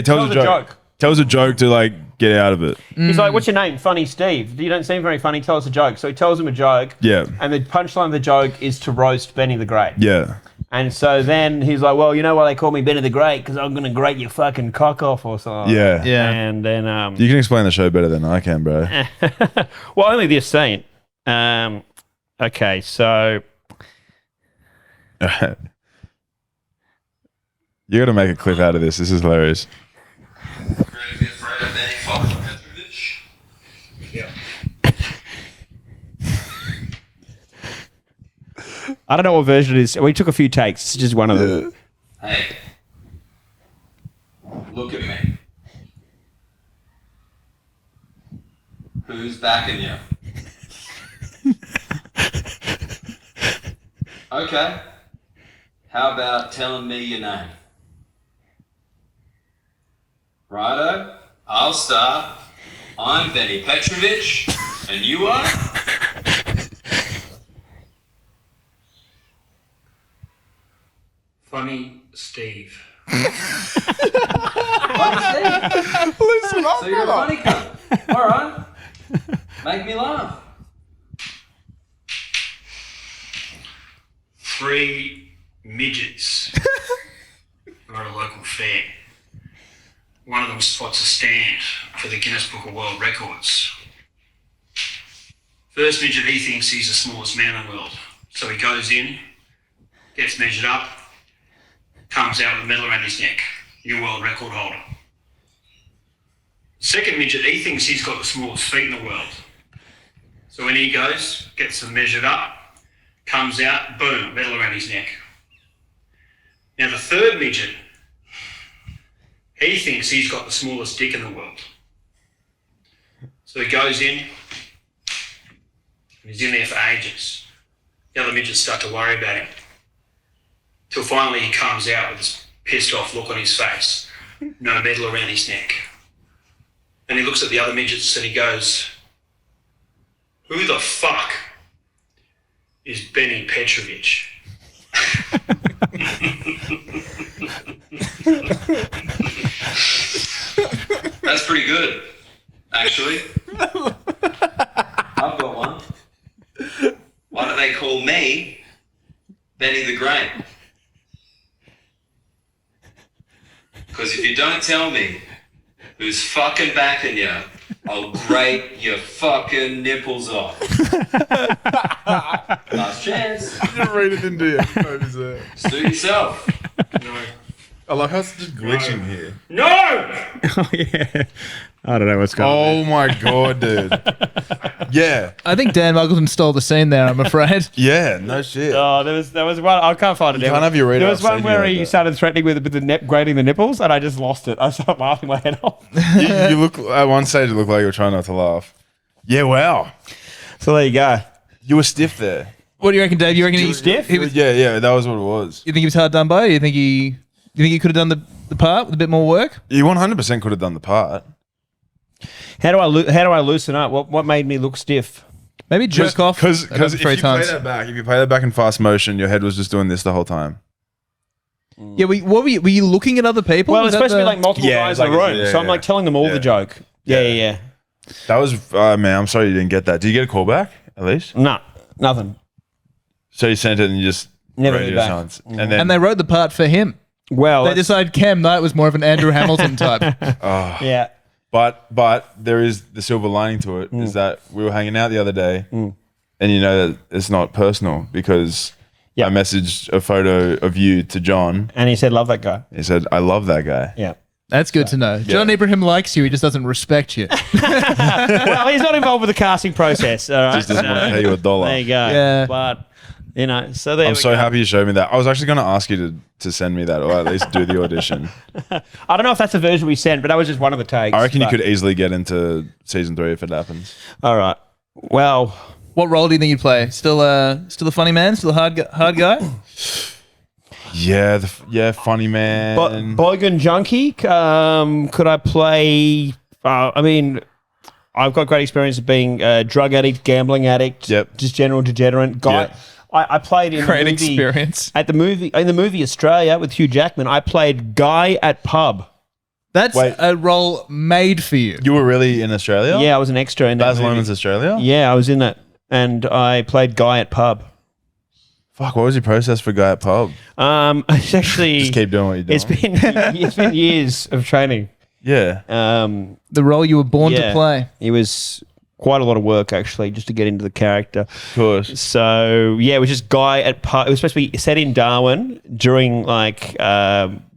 tells a joke. Tells a joke to like get out of it. he's like, "What's your name?" Funny Steve. You don't seem very funny. Tell us a joke. So he tells him a joke. Yeah. And the punchline of the joke is to roast Benny the Great. Yeah. And so then he's like, "Well, you know why they call me Benny the Great? Because I'm gonna grate your fucking cock off or something." Yeah. Yeah. And then You can explain the show better than I can, bro. well, only this scene. Okay, so You got to make a clip out of this. This is hilarious. I don't know what version it is. We took a few takes. It's just one of them. Hey, look at me. Who's backing you? Okay. How about telling me your name? Righto, I'll start. I'm Benny Petrovich, and you are? Funny Steve. Funny Steve. Listen up, So you're a funny cunt. All right. Make me laugh. 3 midgets are at a local fair. One of them spots a stand for the Guinness Book of World Records. First midget, he thinks he's the smallest man in the world. So he goes in, gets measured up, comes out with a medal around his neck. New world record holder. Second midget, he thinks he's got the smallest feet in the world. So when he goes, gets them measured up, comes out, boom, medal around his neck. Now the third midget, he thinks he's got the smallest dick in the world. So he goes in, and he's in there for ages. The other midgets start to worry about him. Till finally he comes out with this pissed off look on his face, no medal around his neck. And he looks at the other midgets and he goes, "Who the fuck is Benny Petrovich?" That's pretty good, actually. I've got one. Why do they call me Benny the Great? Because if you don't tell me who's fucking backing you, I'll grate your fucking nipples off. Last chance. You didn't read it, didn't you? Suit yourself. No. I like how it's just glitching here. No! Oh, yeah. I don't know what's going on. Oh my god, dude. Yeah. I think Dan Muggleton stole the scene there, I'm afraid. Yeah, no shit. Oh, there was one. I can't find it. You can't have your reader There was one upside where you he like that. started threatening with the grading the nipples, and I just lost it. I started laughing my head off. You look at one stage. It looked like you were trying not to laugh. Yeah, wow. So there you go. You were stiff there. What do you reckon, Dave? You reckon stiff? he was, Yeah, that was what it was. you think he was hard done by? You think he could have done the part with a bit more work? You 100% could have done the part. How do I loosen up? What made me look stiff? Maybe jerk off Because another if you 3 times. if you play that back in fast motion, your head was just doing this the whole time. Yeah, were you looking at other people? Well, Was it's that supposed to be the- like multiple Yeah, guys it's in a like- room, yeah, so I'm yeah. like telling them all Yeah. the joke. Yeah. That was man. I'm sorry you didn't get that. Did you get a call back at least? Nah, nothing. So you sent it and you just Never wrote heard your back. silence. And then and they wrote the part for him. Well, They decided Cam Knight was more of an Andrew Hamilton type. yeah. But there is the silver lining to it is that we were hanging out the other day, and you know that it's not personal because Yeah. I messaged a photo of you to John. And he said, "Love that guy." He said, "I love that guy." Yeah. That's good to know. John Ibrahim likes you. He just doesn't respect you. Well, he's not involved with the casting process. All right. Just doesn't want to pay you $1. There you go. Yeah. But so there. I'm we so go. happy you showed me that. I was actually going to ask you to send me that or at least do the audition. I don't know if that's the version we sent, but that was just one of the takes. I reckon you but- could easily get into season 3 if it happens. All right. Well, What role do you think you'd play? Still a funny man? Still a hard guy? Yeah, funny man. Bogan Junkie. Could I play? I mean, I've got great experience of being a drug addict, gambling addict, Yep. just general degenerate guy. Yep. I played in Great the movie, experience. in the movie Australia with Hugh Jackman. I played Guy at pub. That's Wait. a role made for you. You were really in Australia? Yeah, I was an extra in that Baz movie. Luhrmann's Australia? Yeah, I was in that, and I played Guy at pub. Fuck, what was your process for Guy at Pub? It's actually Just keep doing what you're doing. it's been years of training. Yeah. The role you were born to play. It was quite a lot of work actually just to get into the character. Of course. So yeah, it was just Guy at pub. It was supposed to be set in Darwin during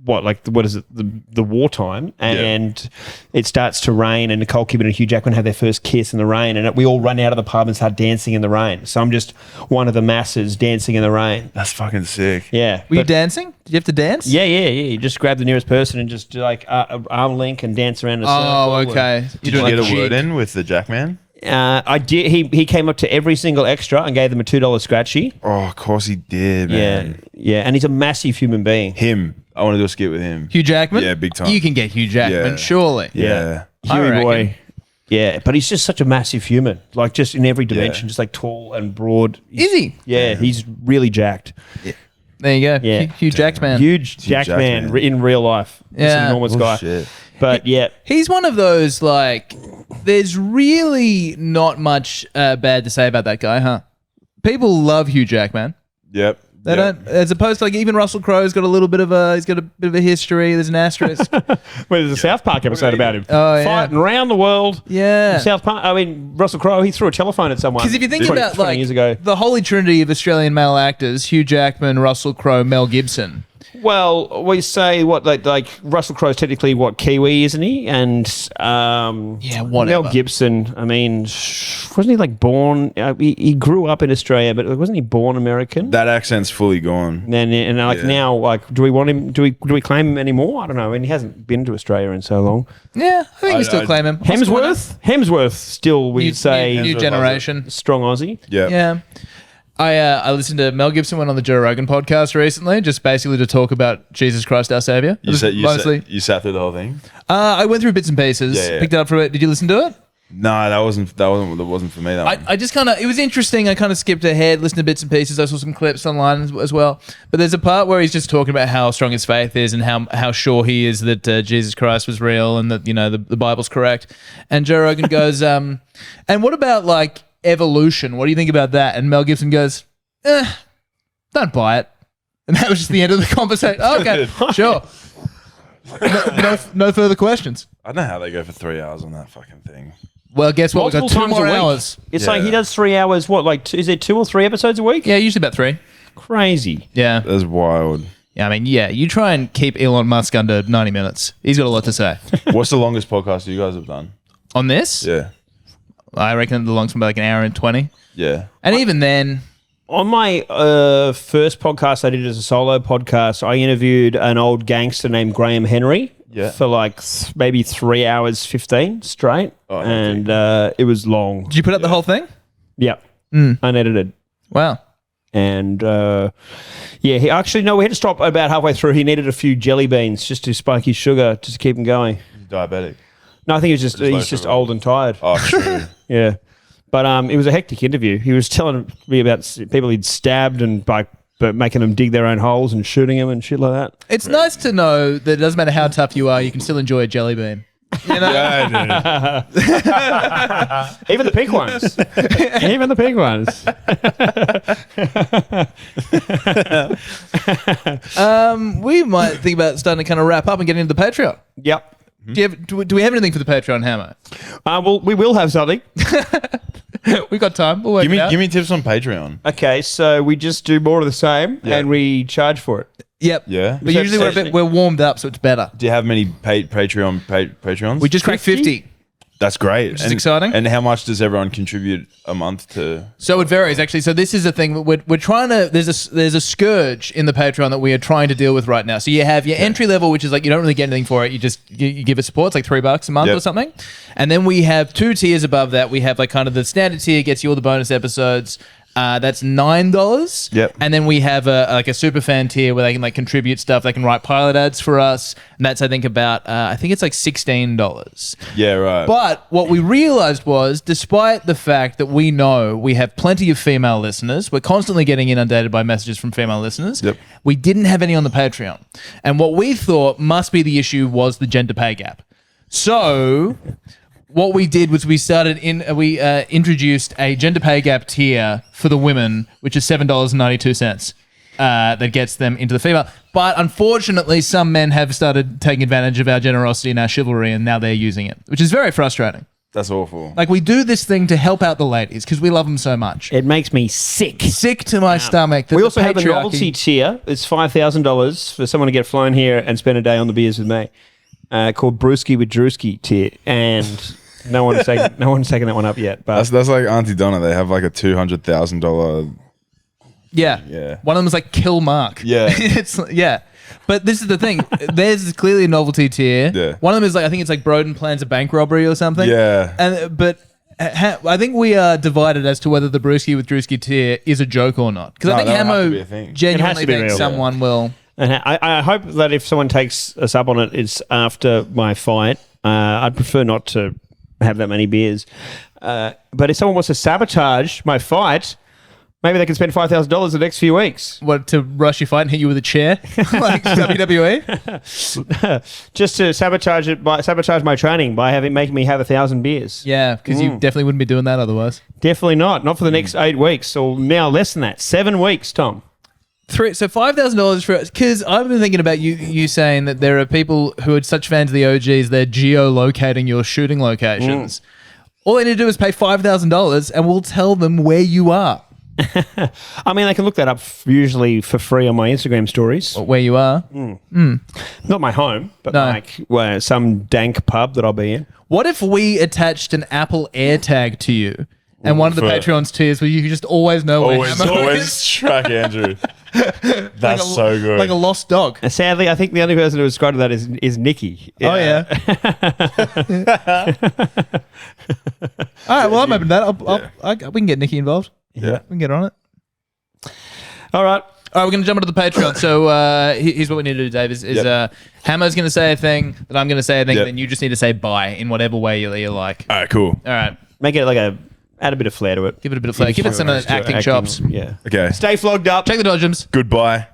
what is it, the wartime, and it starts to rain, and Nicole Kidman and Hugh Jackman have their first kiss in the rain, and we all run out of the pub and start dancing in the rain. So I'm just one of the masses dancing in the rain. That's fucking sick. Yeah. Were you But- dancing? Did you have to dance? yeah. You just grab the nearest person and just do like arm link and dance around in a circle. Oh, okay. Did you get a word in with the Jackman? I did. He came up to every single extra and gave them a $2 scratchy. Oh, of course he did, man. Yeah, and he's a massive human being. Him. I want to do a skit with him. Hugh Jackman? Yeah, big time. You can get Hugh Jackman, Yeah. surely. Yeah. I Huey reckon. boy. Yeah, but he's just such a massive human, like just in every dimension, just like tall and broad. Is he? Yeah, he's really jacked. There you go. Yeah. Hugh Jackman. Huge jacked man Jackman. in real life. Just Yeah. an enormous guy. Shit. But yeah, He's one of those, like, there's really not much bad to say about that guy, huh? People love Hugh Jackman. Yep. They don't, as opposed to like even Russell Crowe's got a little bit of he's got a bit of a history. There's an asterisk. well, there's a South Park episode about him fighting around the world. Yeah. South Park. I mean, Russell Crowe. He threw a telephone at someone. Because if you think 20 about 20 like years ago. the holy trinity of Australian male actors, Hugh Jackman, Russell Crowe, Mel Gibson. Well, we say what like Russell Crowe's technically what Kiwi, isn't he? And whatever. Mel Gibson. I mean, wasn't he like born? He grew up in Australia, but wasn't he born American? That accent's fully gone. And like Yeah. now, like, do we want him? Do we claim him anymore? I don't know. I mean, he hasn't been to Australia in so long. Yeah, I think you still I- claim him. Hemsworth, still we'd say new generation. strong Aussie. Yeah. Yeah. I listened to Mel Gibson went on the Joe Rogan podcast recently, just basically to talk about Jesus Christ, our Savior. You sat through the whole thing? I went through bits and pieces, Yeah. picked it up for it. Did you listen to it? No, that wasn't for me. That one. I just kind of, it was interesting. I kind of skipped ahead, listened to bits and pieces. I saw some clips online as well. But there's a part where he's just talking about how strong his faith is and how sure he is that Jesus Christ was real and that, the Bible's correct. And Joe Rogan goes, and what about like evolution? What do you think about that? And Mel Gibson goes, don't buy it. And that was just the end of the conversation. Okay, sure. No further questions. I don't know how they go for 3 hours on that fucking thing. Well, guess what? We've got 2 more hours. It's Yeah. like he does 3 hours. What, like, is there 2 or 3 episodes a week? Yeah, usually about 3. Crazy. Yeah. That's wild. Yeah, I mean, you try and keep Elon Musk under 90 minutes. He's got a lot to say. What's the longest podcast you guys have done? On this? Yeah. I reckon the longest one like an hour and 20. Yeah. And even then... On my first podcast I did as a solo podcast, I interviewed an old gangster named Graham Henry for like maybe 3 hours 15 straight. And it was long. Did you put up the whole thing? Yep. Unedited. Wow. And he actually, no, we had to stop about halfway through. He needed a few jelly beans just to spike his sugar, just to keep him going. Diabetic. No, I think he's just old and tired. Oh, true. Yeah. But it was a hectic interview. He was telling me about people he'd stabbed and but making them dig their own holes and shooting them and shit like that. It's nice to know that it doesn't matter how tough you are, you can still enjoy a jelly bean. You know? Yeah, dude. Even the pink ones. Even the pink ones. We might think about starting to kind of wrap up and get into the Patreon. Yep. Do we have anything for the Patreon, Hammer? Well, we will have something. We got time. We'll work it out. Give me tips on Patreon. Okay, so we just do more of the same and we charge for it. Yep. Yeah. But usually we're warmed up, so it's better. Do you have many Patreons? We just cracked 50. That's great. Which is exciting. And how much does everyone contribute a month to? So it varies, actually. So this is a thing we're trying to. There's a scourge in the Patreon that we are trying to deal with right now. So you have your entry level, which is like you don't really get anything for it. You just you give it support. It's like $3 a month or something. And then we have 2 tiers above that. We have like kind of the standard tier gets you all the bonus episodes. That's $9. Yep. And then we have a super fan tier where they can like contribute stuff. They can write pilot ads for us, and that's I think about I think it's like $16. Yeah, right. But what we realized was, despite the fact that we know we have plenty of female listeners, we're constantly getting inundated by messages from female listeners. Yep. We didn't have any on the Patreon, and what we thought must be the issue was the gender pay gap. So what we did was we introduced a gender pay gap tier for the women, which is $7.92. That gets them into the female. But unfortunately, some men have started taking advantage of our generosity and our chivalry, and now they're using it, which is very frustrating. That's awful. Like, we do this thing to help out the ladies because we love them so much. It makes me sick. Sick to my stomach. that We the also have a patriarchy- novelty tier. It's $5,000 for someone to get flown here and spend a day on the beers with me, called Brewski with Drewski tier. And no one's taken that one up yet. But That's like Auntie Donna. They have like a $200,000. Yeah. One of them is like Kill Mark. Yeah. Yeah. But this is the thing. There's clearly a novelty tier. Yeah. One of them is like, I think it's like Broden plans a bank robbery or something. Yeah. But I think we are divided as to whether the Brewski with Drewski tier is a joke or not. Because I think that would have to be a Hamo thing. It has genuinely to be thinks real. someone will. And I hope that if someone takes us up on it, it's after my fight. I'd prefer not to have that many beers. But if someone wants to sabotage my fight, maybe they can spend $5,000 the next few weeks. What, to rush your fight and hit you with a chair? Like WWE? Just to sabotage my training by making me have 1,000 beers. Yeah, because you definitely wouldn't be doing that otherwise. Definitely not. Not for the next 8 weeks, or now less than that. 7 weeks, Tom. So $5,000 for, because I've been thinking about you saying that there are people who are such fans of the OGs, they're geolocating your shooting locations. All they need to do is pay $5,000 and we'll tell them where you are. I mean, they can look that up usually for free on my Instagram stories. Or where you are. Not my home, but No. like some dank pub that I'll be in. What if we attached an Apple AirTag to you and one of the for- Patreon's tiers where you just always know where Hamo Always is? track Andrew. That's Like a- so good. Like a lost dog. Sadly, I think the only person who was described that is Nikki. Oh, yeah. All right, well, I'm open to that. We can get Nikki involved. Yeah. We can get on it. All right. All right, we're going to jump into the Patreon. So here's what we need to do, Dave. Is Hammer's going to say a thing, then I'm going to say a thing, Yep. then you just need to say bye in whatever way you like. All right, cool. All right. Make it add a bit of flair to it. Give it a bit of flair. Give it some of those acting chops. Yeah. Okay. Stay flogged up. Check the dodgems. Goodbye.